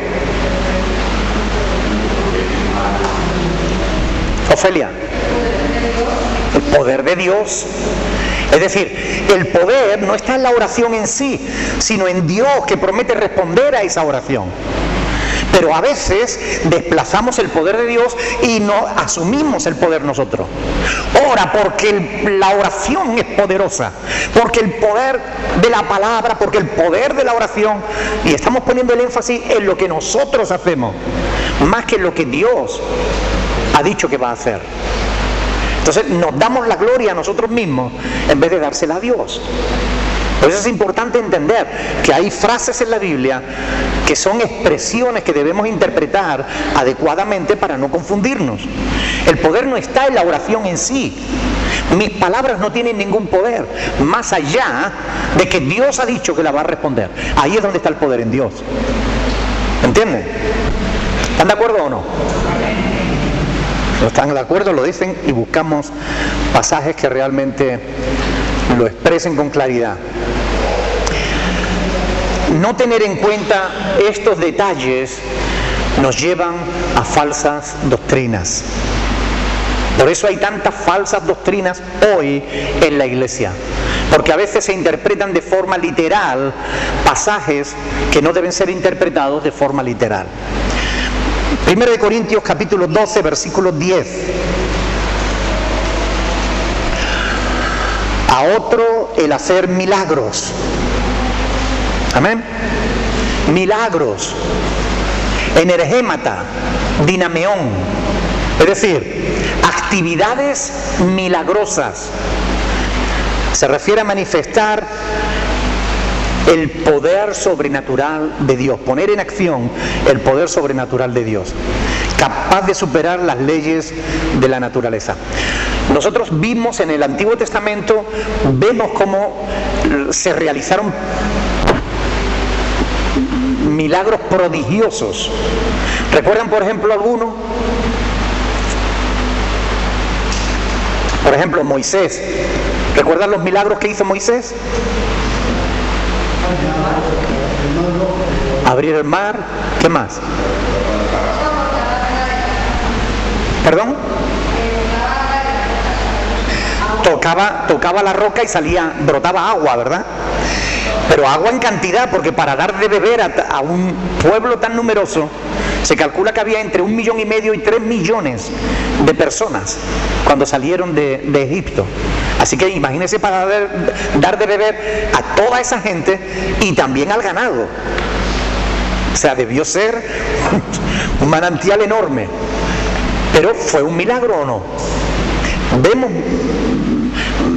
Ofelia. El poder de Dios. Es decir, el poder no está en la oración en sí, sino en Dios, que promete responder a esa oración. Pero a veces desplazamos el poder de Dios y no asumimos el poder nosotros. Ora porque la oración es poderosa, porque el poder de la palabra, porque el poder de la oración, y estamos poniendo el énfasis en lo que nosotros hacemos, más que en lo que Dios ha dicho que va a hacer. Entonces nos damos la gloria a nosotros mismos en vez de dársela a Dios. Por eso es importante entender que hay frases en la Biblia que son expresiones que debemos interpretar adecuadamente para no confundirnos. El poder no está en la oración en sí. Mis palabras no tienen ningún poder, más allá de que Dios ha dicho que la va a responder. Ahí es donde está el poder, en Dios. ¿Entienden? ¿Están de acuerdo o no? No están de acuerdo, lo dicen, y buscamos pasajes que realmente lo expresen con claridad. No tener en cuenta estos detalles nos llevan a falsas doctrinas. Por eso hay tantas falsas doctrinas hoy en la iglesia, porque a veces se interpretan de forma literal pasajes que no deben ser interpretados de forma literal. 1 Corintios capítulo 12, versículo 10. A otro el hacer milagros. Amén. Milagros. Energémata, dinameón. Es decir, actividades milagrosas. Se refiere a manifestar el poder sobrenatural de Dios, poner en acción el poder sobrenatural de Dios, capaz de superar las leyes de la naturaleza. Nosotros vimos en el Antiguo Testamento, vemos cómo se realizaron milagros prodigiosos. ¿Recuerdan, por ejemplo, alguno? Por ejemplo, Moisés. ¿Recuerdan los milagros que hizo Moisés? Abrir el mar. ¿Qué más? ¿Perdón? Tocaba la roca y brotaba agua, ¿verdad? Pero agua en cantidad, porque para dar de beber a un pueblo tan numeroso, se calcula que había entre 1,5 millones y 3 millones de personas cuando salieron de Egipto. Así que imagínense para dar de beber a toda esa gente y también al ganado. O sea, debió ser un manantial enorme. Pero ¿fue un milagro o no? Vemos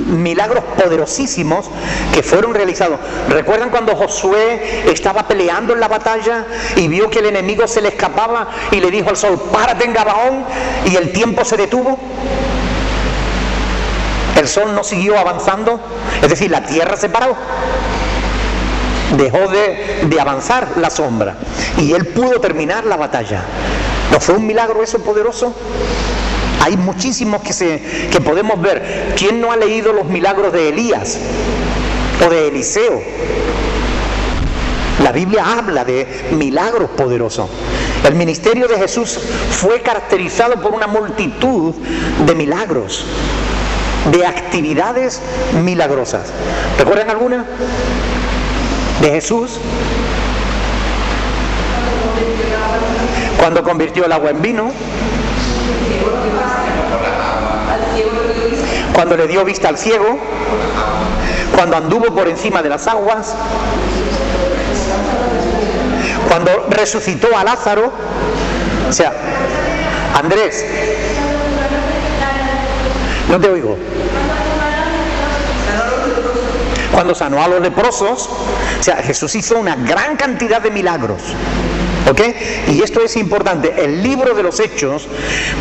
milagros poderosísimos que fueron realizados. ¿Recuerdan cuando Josué estaba peleando en la batalla y vio que el enemigo se le escapaba y le dijo al sol, párate en Gabaón, y el tiempo se detuvo? El sol no siguió avanzando, es decir, la tierra se paró, dejó de avanzar la sombra y él pudo terminar la batalla. ¿No fue un milagro eso poderoso? Hay muchísimos que podemos ver. ¿Quién no ha leído los milagros de Elías o de Eliseo? La Biblia habla de milagros poderosos. El ministerio de Jesús fue caracterizado por una multitud de milagros, de actividades milagrosas. ¿Recuerdan alguna de Jesús? Cuando convirtió el agua en vino, cuando le dio vista al ciego, cuando anduvo por encima de las aguas, cuando resucitó a Lázaro. O sea, Andrés, no te oigo. Cuando sanó a los leprosos. O sea, Jesús hizo una gran cantidad de milagros. ¿Ok? Y esto es importante. El libro de los Hechos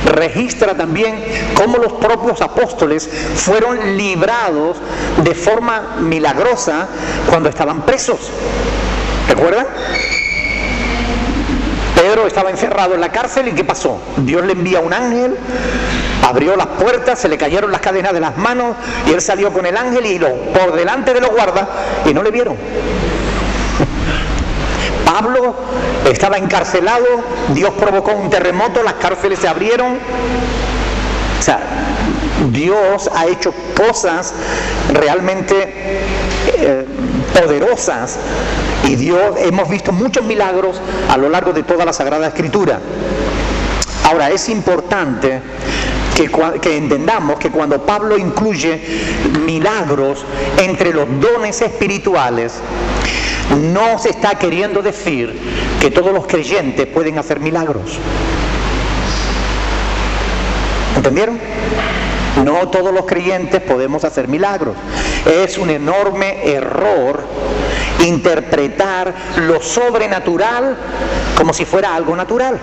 registra también cómo los propios apóstoles fueron librados de forma milagrosa cuando estaban presos. ¿Recuerdan? Pedro estaba encerrado en la cárcel y ¿qué pasó? Dios le envía un ángel, abrió las puertas, se le cayeron las cadenas de las manos y él salió con el ángel y por delante de los guardas y no le vieron. Pablo estaba encarcelado, Dios provocó un terremoto, las cárceles se abrieron. O sea, Dios ha hecho cosas realmente poderosas y hemos visto muchos milagros a lo largo de toda la Sagrada Escritura. Ahora, es importante que entendamos que cuando Pablo incluye milagros entre los dones espirituales, no se está queriendo decir que todos los creyentes pueden hacer milagros. ¿Entendieron? No todos los creyentes podemos hacer milagros. Es un enorme error interpretar lo sobrenatural como si fuera algo natural.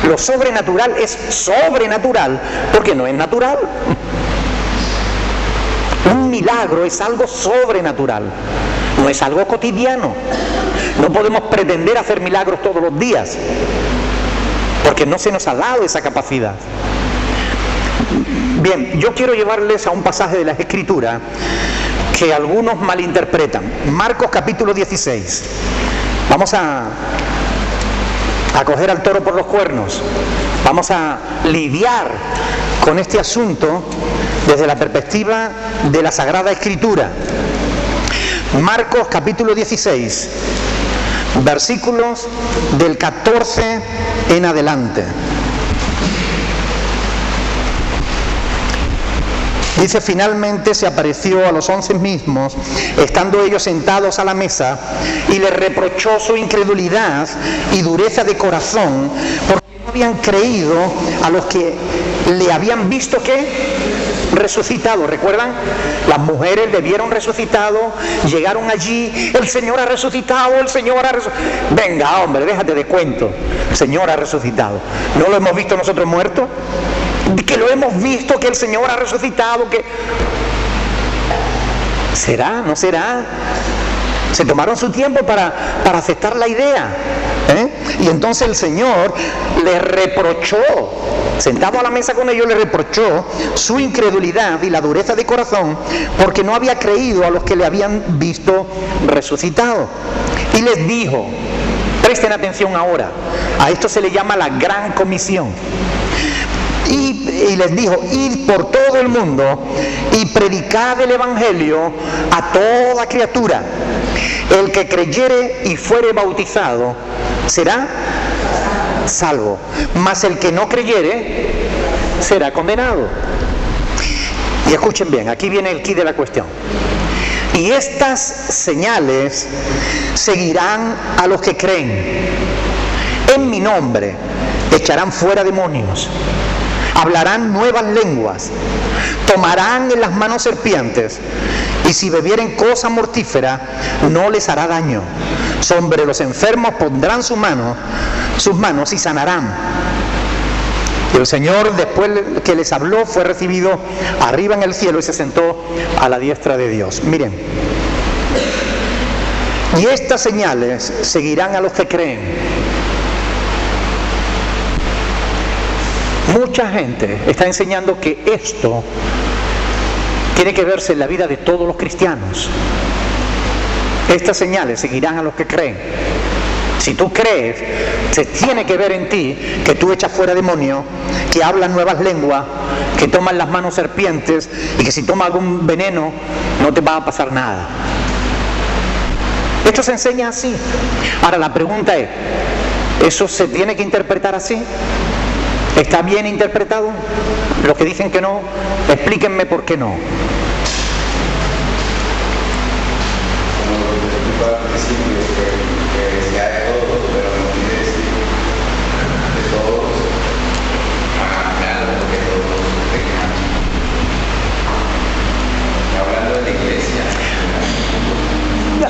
Lo sobrenatural es sobrenatural porque no es natural. Un milagro es algo sobrenatural, no es algo cotidiano. No podemos pretender hacer milagros todos los días porque no se nos ha dado esa capacidad. Bien, yo quiero llevarles a un pasaje de la Escritura que algunos malinterpretan. Marcos capítulo 16. Vamos a coger al toro por los cuernos. Vamos a lidiar con este asunto desde la perspectiva de la Sagrada Escritura. Marcos capítulo 16, versículos del 14 en adelante. Dice, finalmente se apareció a los 11 mismos, estando ellos sentados a la mesa, y les reprochó su incredulidad y dureza de corazón, porque no habían creído a los que le habían visto ¿qué? Resucitado. ¿Recuerdan? Las mujeres le vieron resucitado, llegaron allí, el Señor ha resucitado, el Señor ha resucitado. Venga, hombre, déjate de cuento, el Señor ha resucitado. ¿No lo hemos visto nosotros muertos? Que lo hemos visto, que el Señor ha resucitado, que... ¿Será? ¿No será? Se tomaron su tiempo para aceptar la idea, y entonces el Señor les reprochó, sentado a la mesa con ellos, les reprochó su incredulidad y la dureza de corazón, porque no había creído a los que le habían visto resucitado. Y les dijo, presten atención ahora, a esto se le llama la Gran Comisión. Y les dijo, id por todo el mundo y predicad el Evangelio a toda criatura. El que creyere y fuere bautizado será salvo, mas el que no creyere será condenado. Y escuchen bien, aquí viene el quid de la cuestión. Y estas señales seguirán a los que creen. En mi nombre echarán fuera demonios, hablarán nuevas lenguas, tomarán en las manos serpientes, y si bebieren cosa mortífera no les hará daño. Sobre los enfermos pondrán sus manos y sanarán. Y el Señor, después que les habló, fue recibido arriba en el cielo y se sentó a la diestra de Dios. Miren, y estas señales seguirán a los que creen. Mucha gente está enseñando que esto tiene que verse en la vida de todos los cristianos. Estas señales seguirán a los que creen. Si tú crees, se tiene que ver en ti que tú echas fuera demonios, que hablas nuevas lenguas, que tomas las manos serpientes y que si tomas algún veneno no te va a pasar nada. Esto se enseña así. Ahora la pregunta es, ¿eso se tiene que interpretar así? ¿Está bien interpretado? Los que dicen que no, explíquenme por qué no.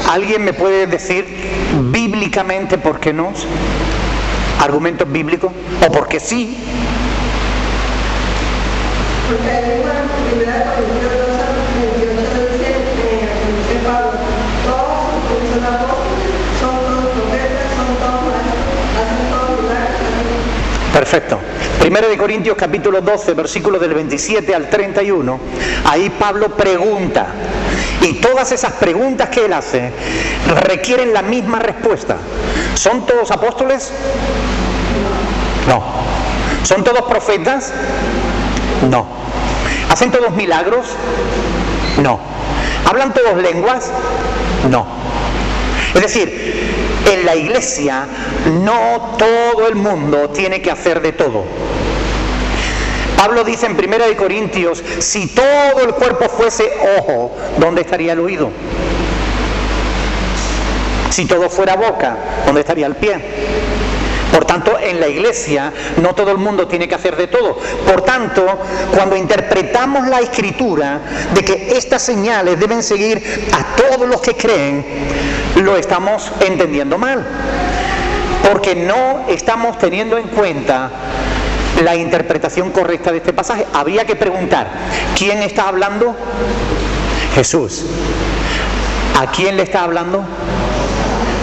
¿Alguien me puede decir bíblicamente por qué no? ¿Argumentos bíblicos? ¿O por qué sí? Porque hay una primera de Corintios 2, 28 dice, dice Pablo, todos son apóstoles, son todos profetas, son todos maestros, hacen todos milagros. Perfecto. Primero de Corintios capítulo 12, versículos del 27 al 31, ahí Pablo pregunta, y todas esas preguntas que él hace requieren la misma respuesta. ¿Son todos apóstoles? No. ¿Son todos profetas? No. ¿Hacen todos milagros? No. ¿Hablan todos lenguas? No. Es decir, en la iglesia no todo el mundo tiene que hacer de todo. Pablo dice en 1 de Corintios, si todo el cuerpo fuese ojo, ¿dónde estaría el oído? Si todo fuera boca, ¿dónde estaría el pie? Por tanto, en la iglesia no todo el mundo tiene que hacer de todo. Por tanto, cuando interpretamos la Escritura de que estas señales deben seguir a todos los que creen, lo estamos entendiendo mal. Porque no estamos teniendo en cuenta la interpretación correcta de este pasaje. Habría que preguntar, ¿quién está hablando? Jesús. ¿A quién le está hablando?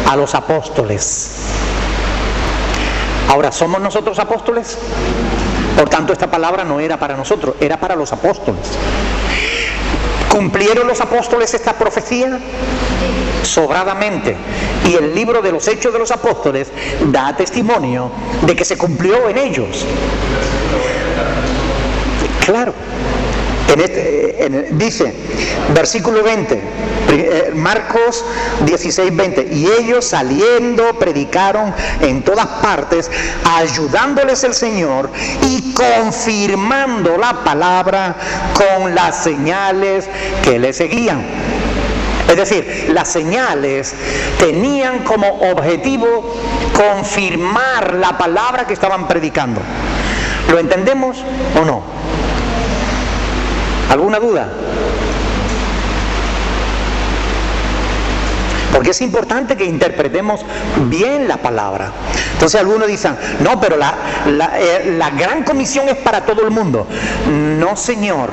A los apóstoles. Ahora, ¿somos nosotros apóstoles? Por tanto, esta palabra no era para nosotros, era para los apóstoles. ¿Cumplieron los apóstoles esta profecía? Sobradamente. Y el libro de los Hechos de los Apóstoles da testimonio de que se cumplió en ellos. Claro. Dice, versículo 20, Marcos 16, 20, y ellos saliendo predicaron en todas partes, ayudándoles el Señor y confirmando la palabra con las señales que le seguían. Es decir, las señales tenían como objetivo confirmar la palabra que estaban predicando. ¿Lo entendemos o no? ¿Alguna duda? Porque es importante que interpretemos bien la palabra. Entonces algunos dicen, no, pero la gran comisión es para todo el mundo. No, señor.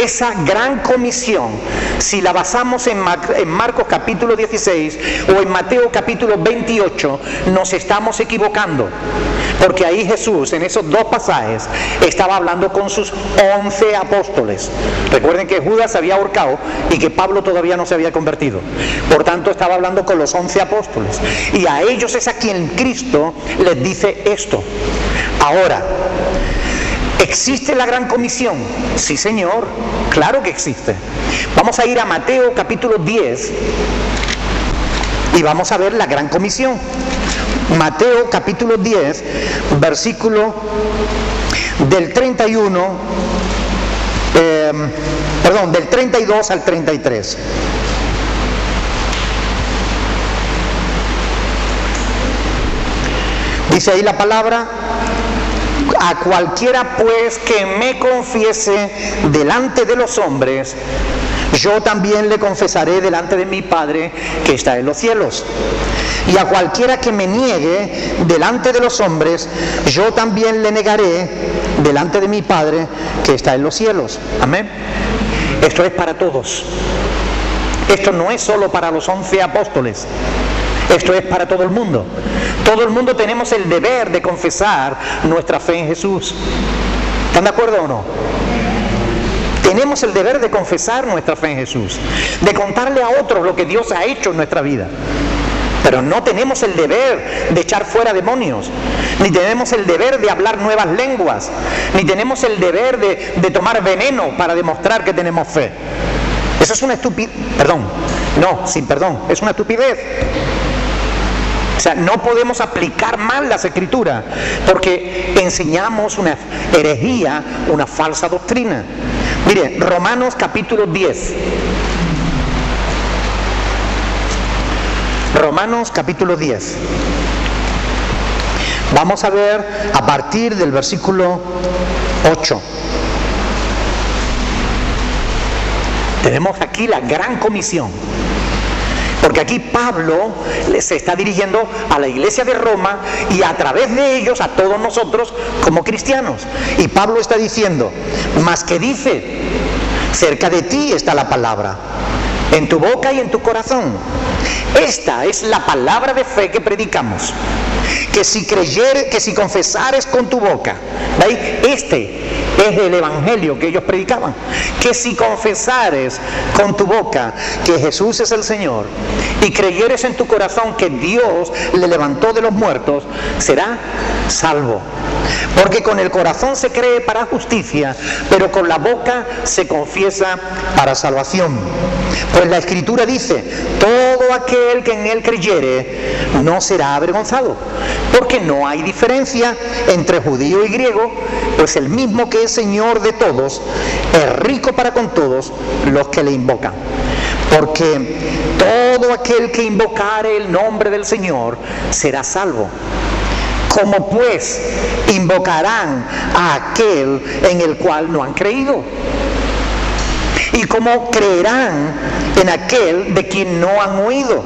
Esa gran comisión, si la basamos en Marcos capítulo 16 o en Mateo capítulo 28, nos estamos equivocando. Porque ahí Jesús, en esos dos pasajes, estaba hablando con sus 11 apóstoles. Recuerden que Judas se había ahorcado y que Pablo todavía no se había convertido. Por tanto, estaba hablando con los 11 apóstoles. Y a ellos es a quien Cristo les dice esto. Ahora, ¿existe la gran comisión? Sí, señor, claro que existe. Vamos a ir a Mateo capítulo 10 y vamos a ver la gran comisión. Mateo capítulo 10, versículo del 31, del 32 al 33. Dice ahí la palabra: a cualquiera pues que me confiese delante de los hombres, yo también le confesaré delante de mi Padre que está en los cielos. Y a cualquiera que me niegue delante de los hombres, yo también le negaré delante de mi Padre que está en los cielos. Amén. Esto es para todos. Esto no es solo para los 11 apóstoles. Esto es para todo el mundo. Todo el mundo tenemos el deber de confesar nuestra fe en Jesús. ¿Están de acuerdo o no? Tenemos el deber de confesar nuestra fe en Jesús, de contarle a otros lo que Dios ha hecho en nuestra vida. Pero no tenemos el deber de echar fuera demonios, ni tenemos el deber de hablar nuevas lenguas, ni tenemos el deber de tomar veneno para demostrar que tenemos fe. Eso es una estupidez. Es una estupidez. O sea, no podemos aplicar mal las Escrituras porque enseñamos una herejía, una falsa doctrina. Mire, Romanos capítulo 10. Romanos capítulo 10. Vamos a ver a partir del versículo 8. Tenemos aquí la gran comisión. Porque aquí Pablo se está dirigiendo a la iglesia de Roma y a través de ellos a todos nosotros como cristianos. Y Pablo está diciendo: mas que dice, cerca de ti está la palabra, en tu boca y en tu corazón. Esta es la palabra de fe que predicamos, que si confesares con tu boca, ¿veis? Este es el evangelio que ellos predicaban, que si confesares con tu boca que Jesús es el Señor y creyeres en tu corazón que Dios le levantó de los muertos, será salvo. Porque con el corazón se cree para justicia, pero con la boca se confiesa para salvación. Pues la Escritura dice: todo aquel que en él creyere no será avergonzado, porque no hay diferencia entre judío y griego, pues el mismo que es Señor de todos es rico para con todos los que le invocan. Porque todo aquel que invocare el nombre del Señor será salvo. ¿Cómo pues invocarán a aquel en el cual no han creído? ¿Y cómo creerán en aquel de quien no han oído?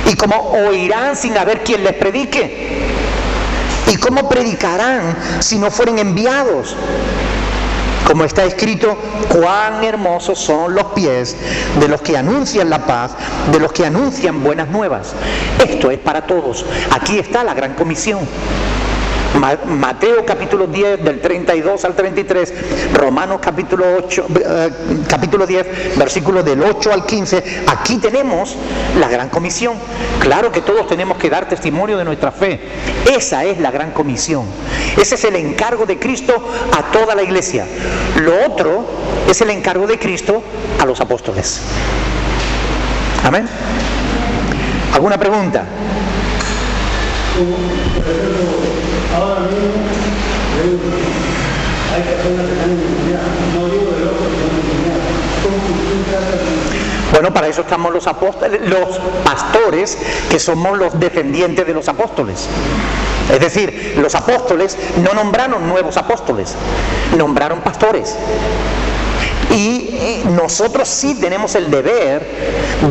¿Y cómo oirán sin haber quien les predique? ¿Y cómo predicarán si no fueren enviados? Como está escrito: cuán hermosos son los pies de los que anuncian la paz, de los que anuncian buenas nuevas. Esto es para todos. Aquí está la gran comisión. Mateo capítulo 10 del 32 al 33, Romanos capítulo 10 versículos del 8 al 15. Aquí tenemos la gran comisión. Claro que todos tenemos que dar testimonio de nuestra fe. Esa es la gran comisión. Ese es el encargo de Cristo a toda la iglesia. Lo otro es el encargo de Cristo a los apóstoles. Amén. ¿Alguna pregunta? Ahora mismo hay personas que están endemoniadas, no digo de locos, sino endemoniadas. ¿Cómo funciona? Bueno, para eso estamos los apóstoles, los pastores, que somos los descendientes de los apóstoles. Es decir, los apóstoles no nombraron nuevos apóstoles, nombraron pastores. Y nosotros sí tenemos el deber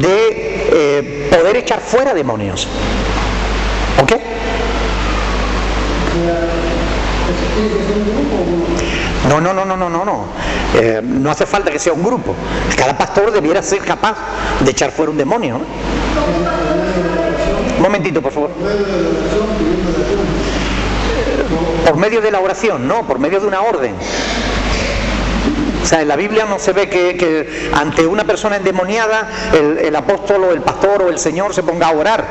de poder echar fuera demonios. ¿Ok? No. No hace falta que sea un grupo. Cada pastor debiera ser capaz de echar fuera un demonio, ¿no? Un momentito, por favor. Por medio de la oración, no, por medio de una orden. O sea, en la Biblia no se ve que ante una persona endemoniada el apóstol o el pastor o el Señor se ponga a orar.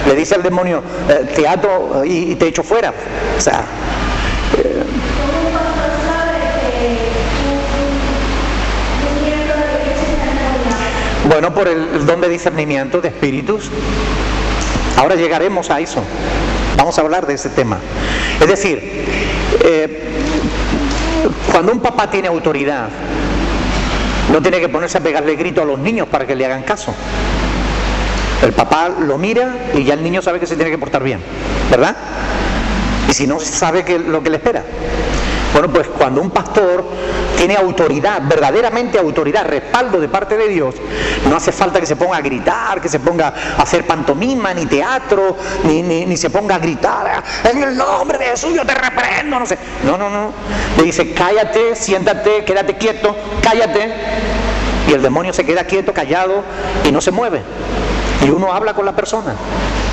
Le dice al demonio: te ato y te echo fuera. O sea, bueno, por el don de discernimiento de espíritus. Ahora llegaremos a eso. Vamos a hablar de ese tema. Es decir, cuando un papá tiene autoridad, no tiene que ponerse a pegarle grito a los niños para que le hagan caso. El papá lo mira y ya el niño sabe que se tiene que portar bien, ¿verdad? si no sabe lo que le espera. Bueno, pues cuando un pastor tiene autoridad, verdaderamente autoridad, respaldo de parte de Dios, no hace falta que se ponga a gritar, que se ponga a hacer pantomima, ni teatro, ni se ponga a gritar, en el nombre de Jesús yo te reprendo, no sé. No. Le dice, cállate, siéntate, quédate quieto, cállate. Y el demonio se queda quieto, callado y no se mueve. Y uno habla con la persona.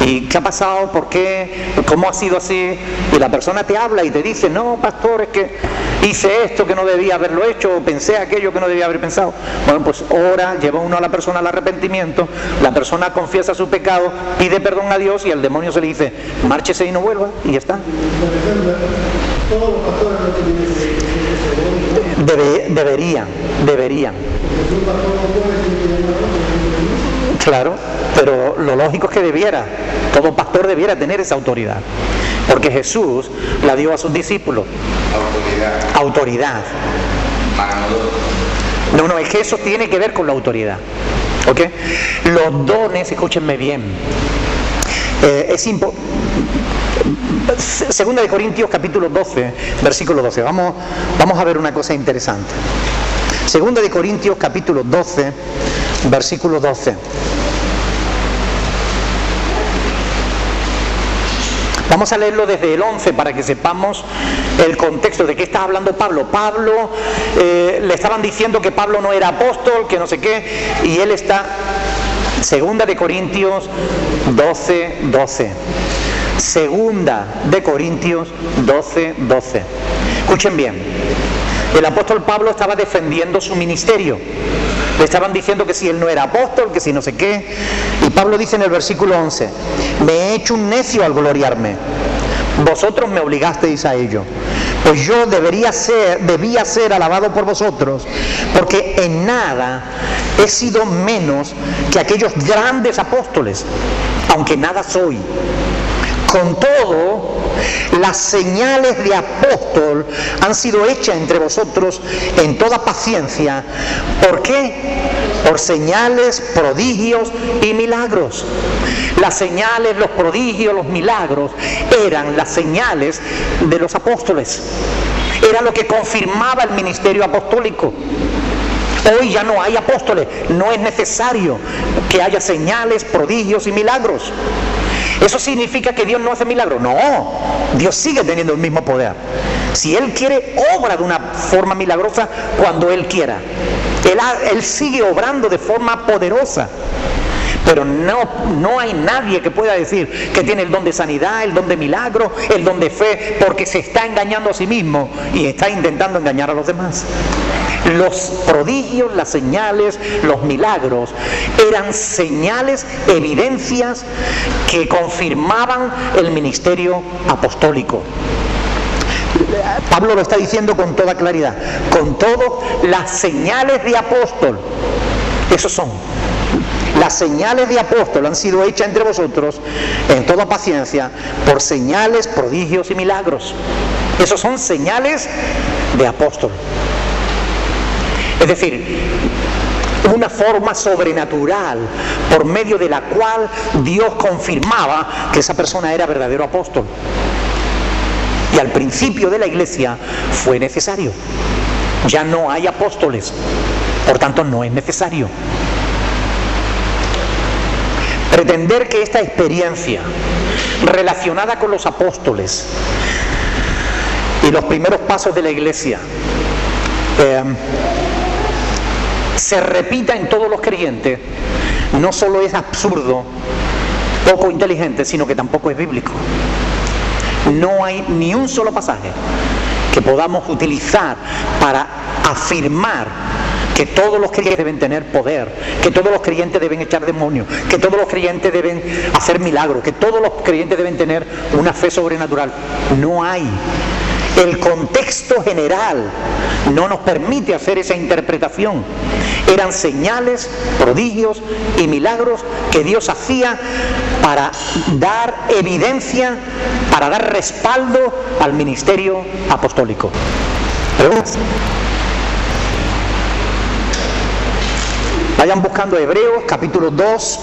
¿Y qué ha pasado? ¿Por qué? ¿Cómo ha sido así? Y la persona te habla y te dice, no, pastor, es que hice esto que no debía haberlo hecho, o pensé aquello que no debía haber pensado. Bueno, pues ora, lleva uno a la persona al arrepentimiento, la persona confiesa su pecado, pide perdón a Dios y al demonio se le dice, márchese y no vuelva, y ya está. Todos los pastores no tienen ese don, ¿no? Deberían. Porque si un pastor no puede, tiene que llamar a otro. Claro, pero lo lógico es que todo pastor debiera tener esa autoridad, porque Jesús la dio a sus discípulos. Autoridad. No, es que eso tiene que ver con la autoridad. ¿Ok? Los dones, escúchenme bien, Segunda de Corintios capítulo 12, versículo 12. Vamos a ver una cosa interesante. Segunda de Corintios capítulo 12, versículo 12. Vamos a leerlo desde el 11 para que sepamos el contexto de qué está hablando Pablo. Pablo, le estaban diciendo que Pablo no era apóstol, que no sé qué, y él está, Segunda de Corintios 12, 12. Segunda de Corintios 12, 12. Escuchen bien. El apóstol Pablo estaba defendiendo su ministerio. Le estaban diciendo que si él no era apóstol, que si no sé qué. Y Pablo dice en el versículo 11, me he hecho un necio al gloriarme. Vosotros me obligasteis a ello. Pues yo debía ser alabado por vosotros, porque en nada he sido menos que aquellos grandes apóstoles, aunque nada soy. Con todo, las señales de apóstol han sido hechas entre vosotros en toda paciencia. ¿Por qué? Por señales, prodigios y milagros. Las señales, los prodigios, los milagros eran las señales de los apóstoles. Era lo que confirmaba el ministerio apostólico. Hoy ya no hay apóstoles, no es necesario que haya señales, prodigios y milagros. ¿Eso significa que Dios no hace milagros? No, Dios sigue teniendo el mismo poder. Si Él quiere, obra de una forma milagrosa cuando Él quiera. Él sigue obrando de forma poderosa. Pero no hay nadie que pueda decir que tiene el don de sanidad, el don de milagro, el don de fe, porque se está engañando a sí mismo y está intentando engañar a los demás. Los prodigios, las señales, los milagros eran señales, evidencias que confirmaban el ministerio apostólico. Pablo lo está diciendo con toda claridad. Con todo, las señales de apóstol, esos son. Las señales de apóstol han sido hechas entre vosotros en toda paciencia por señales, prodigios y milagros. Esos son señales de apóstol. Es decir, una forma sobrenatural por medio de la cual Dios confirmaba que esa persona era verdadero apóstol. Y al principio de la iglesia fue necesario. Ya no hay apóstoles, por tanto no es necesario. Pretender que esta experiencia relacionada con los apóstoles y los primeros pasos de la iglesia se repita en todos los creyentes, no solo es absurdo, poco inteligente, sino que tampoco es bíblico. No hay ni un solo pasaje que podamos utilizar para afirmar que todos los creyentes deben tener poder, que todos los creyentes deben echar demonios, que todos los creyentes deben hacer milagros, que todos los creyentes deben tener una fe sobrenatural. No hay. El contexto general no nos permite hacer esa interpretación. Eran señales, prodigios y milagros que Dios hacía para dar evidencia, para dar respaldo al ministerio apostólico. ¿Preguntas? Vayan buscando Hebreos capítulo 2,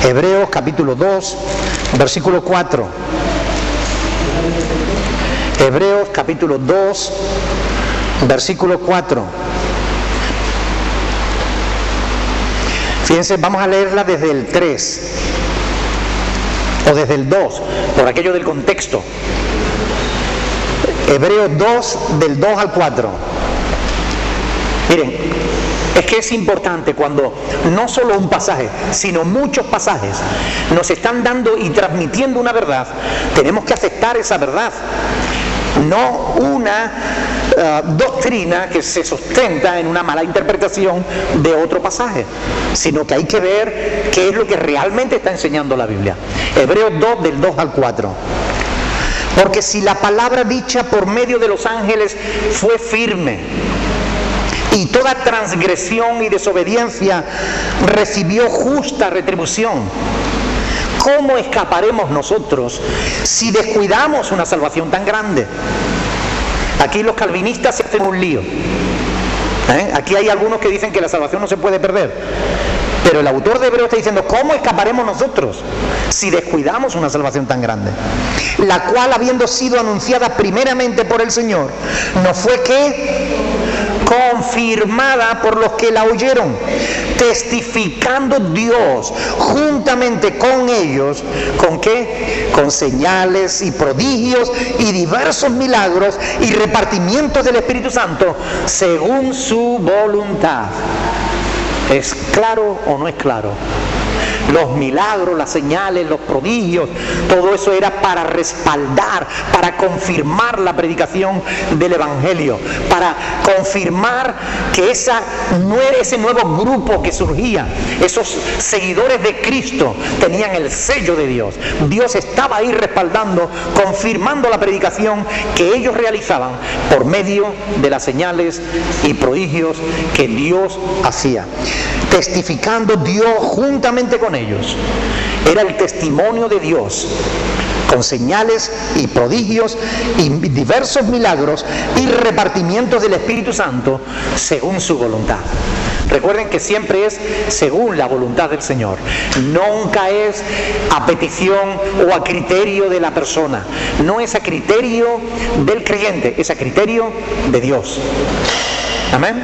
Hebreos capítulo 2, versículo 4. Hebreos capítulo 2, versículo 4. Fíjense, vamos a leerla desde el 3 o desde el 2, por aquello del contexto. Hebreos 2, del 2 al 4. Miren, es que es importante cuando no solo un pasaje, sino muchos pasajes nos están dando y transmitiendo una verdad, tenemos que aceptar esa verdad. No una doctrina que se sustenta en una mala interpretación de otro pasaje, sino que hay que ver qué es lo que realmente está enseñando la Biblia. Hebreos 2, del 2 al 4. Porque si la palabra dicha por medio de los ángeles fue firme, y toda transgresión y desobediencia recibió justa retribución, ¿cómo escaparemos nosotros si descuidamos una salvación tan grande? Aquí los calvinistas se hacen un lío. Aquí hay algunos que dicen que la salvación no se puede perder. Pero el autor de Hebreos está diciendo, ¿cómo escaparemos nosotros si descuidamos una salvación tan grande? La cual, habiendo sido anunciada primeramente por el Señor, no fue que confirmada por los que la oyeron, testificando Dios juntamente con ellos, ¿con qué? Con señales y prodigios y diversos milagros y repartimientos del Espíritu Santo según su voluntad. ¿Es claro o no es claro? Los milagros, las señales, los prodigios, todo eso era para respaldar, para confirmar la predicación del Evangelio, para confirmar que ese nuevo grupo que surgía, esos seguidores de Cristo, tenían el sello de Dios. Dios estaba ahí respaldando, confirmando la predicación que ellos realizaban por medio de las señales y prodigios que Dios hacía. Testificando Dios juntamente con ellos. Era el testimonio de Dios con señales y prodigios y diversos milagros y repartimientos del Espíritu Santo según su voluntad. Recuerden que siempre es según la voluntad del Señor. Nunca es a petición o a criterio de la persona. No es a criterio del creyente, es a criterio de Dios. Amén.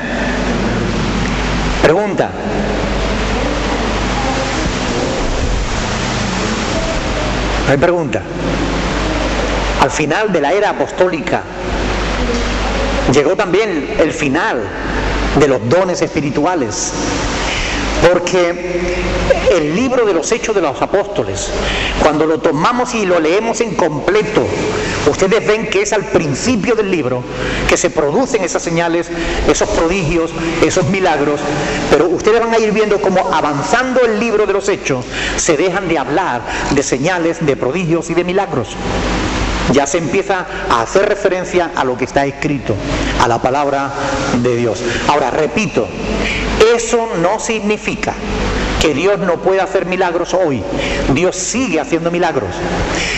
Pregunta. ¿Hay pregunta? Al final de la era apostólica llegó también el final de los dones espirituales, porque el libro de los Hechos de los Apóstoles, cuando lo tomamos y lo leemos en completo, ustedes ven que es al principio del libro que se producen esas señales, esos prodigios, esos milagros, pero ustedes van a ir viendo cómo avanzando el libro de los Hechos se dejan de hablar de señales, de prodigios y de milagros. Ya se empieza a hacer referencia a lo que está escrito, a la palabra de Dios. Ahora, repito, eso no significa que Dios no pueda hacer milagros hoy. Dios sigue haciendo milagros.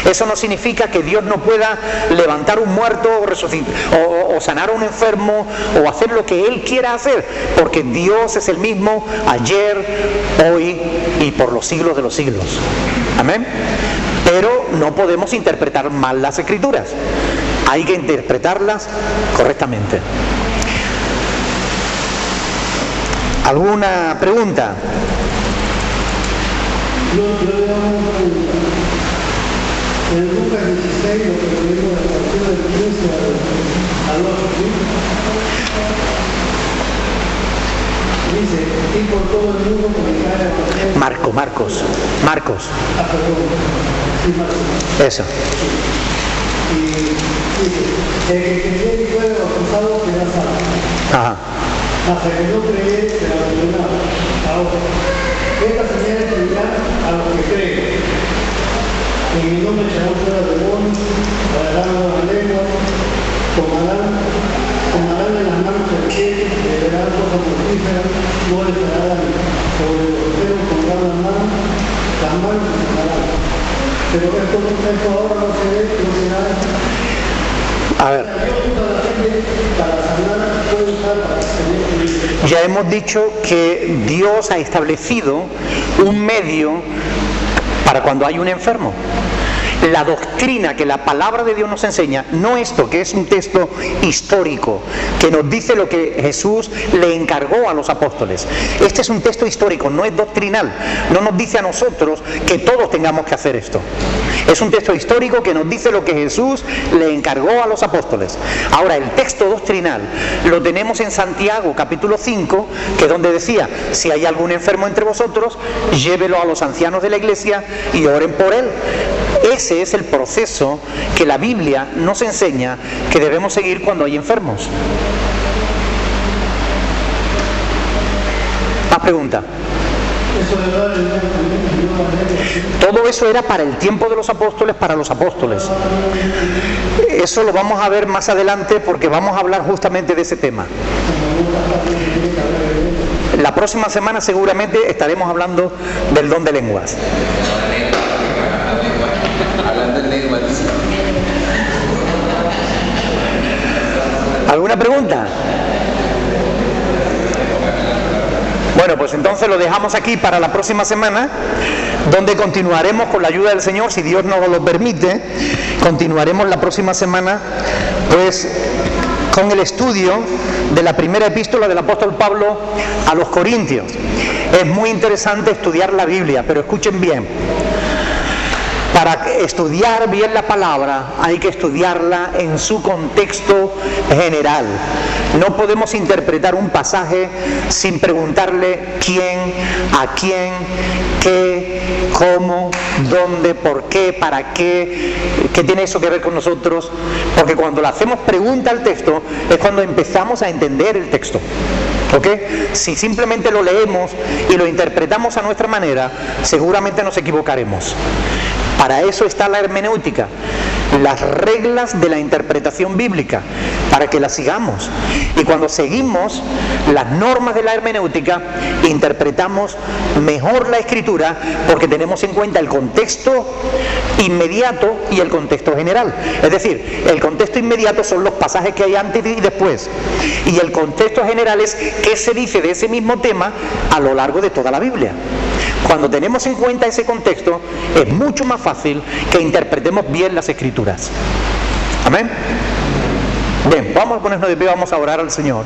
Eso no significa que Dios no pueda levantar un muerto o sanar a un enfermo o hacer lo que Él quiera hacer, porque Dios es el mismo ayer, hoy y por los siglos de los siglos. Amén. Pero no podemos interpretar mal las Escrituras. Hay que interpretarlas correctamente. ¿Alguna pregunta? Yo le hago una pregunta. En Lucas 16, lo que leímos de la partida del 15 al 8, ¿sí? Dice, y por todo el mundo predicar el evangelio. Marcos. Ah, perdón. Sí, Marcos. Eso. Y dice, el que creyere y fuere bautizado será salvo. Ajá. Hasta que no creyere será condenado. Ahora, estas señales seguirán a los que creen. En mi nombre echarán fuera demonios, hablarán nuevas lenguas, tomarán en las manos serpientes, beberán cosas mortíferas, no les dará daño. Sobre los enfermos pondrán las manos se sanarán. Pero esto ahora no se ve, no se da. A ver. Ya hemos dicho que Dios ha establecido un medio para cuando hay un enfermo. La doctrina doctrina que la palabra de Dios nos enseña, no esto, que es un texto histórico, que nos dice lo que Jesús le encargó a los apóstoles. Este es un texto histórico, no es doctrinal. No nos dice a nosotros que todos tengamos que hacer esto. Es un texto histórico que nos dice lo que Jesús le encargó a los apóstoles. Ahora, el texto doctrinal lo tenemos en Santiago, capítulo 5, que es donde decía, si hay algún enfermo entre vosotros, llévelo a los ancianos de la iglesia y oren por él. Ese es el proceso que la Biblia nos enseña que debemos seguir cuando hay enfermos. Más pregunta. Todo eso era para el tiempo de los apóstoles, para los apóstoles. Eso lo vamos a ver más adelante porque vamos a hablar justamente de ese tema. La próxima semana seguramente estaremos hablando del don de lenguas. Hablando en lenguas. ¿Alguna pregunta? Bueno, pues entonces lo dejamos aquí para la próxima semana, donde continuaremos con la ayuda del Señor, si Dios nos lo permite. Continuaremos la próxima semana, pues, con el estudio de la primera epístola del apóstol Pablo a los Corintios. Es muy interesante estudiar la Biblia, pero escuchen bien. Para estudiar bien la palabra hay que estudiarla en su contexto general. No podemos interpretar un pasaje sin preguntarle quién, a quién, qué, cómo, dónde, por qué, para qué tiene eso que ver con nosotros. Porque cuando le hacemos pregunta al texto es cuando empezamos a entender el texto. ¿Ok? Si simplemente lo leemos y lo interpretamos a nuestra manera, seguramente nos equivocaremos. Para eso está la hermenéutica, las reglas de la interpretación bíblica, para que las sigamos. Y cuando seguimos las normas de la hermenéutica, interpretamos mejor la Escritura porque tenemos en cuenta el contexto inmediato y el contexto general. Es decir, el contexto inmediato son los pasajes que hay antes y después. Y el contexto general es qué se dice de ese mismo tema a lo largo de toda la Biblia. Cuando tenemos en cuenta ese contexto, es mucho más fácil que interpretemos bien las Escrituras. Amén. Bien, vamos a ponernos de pie, vamos a orar al Señor.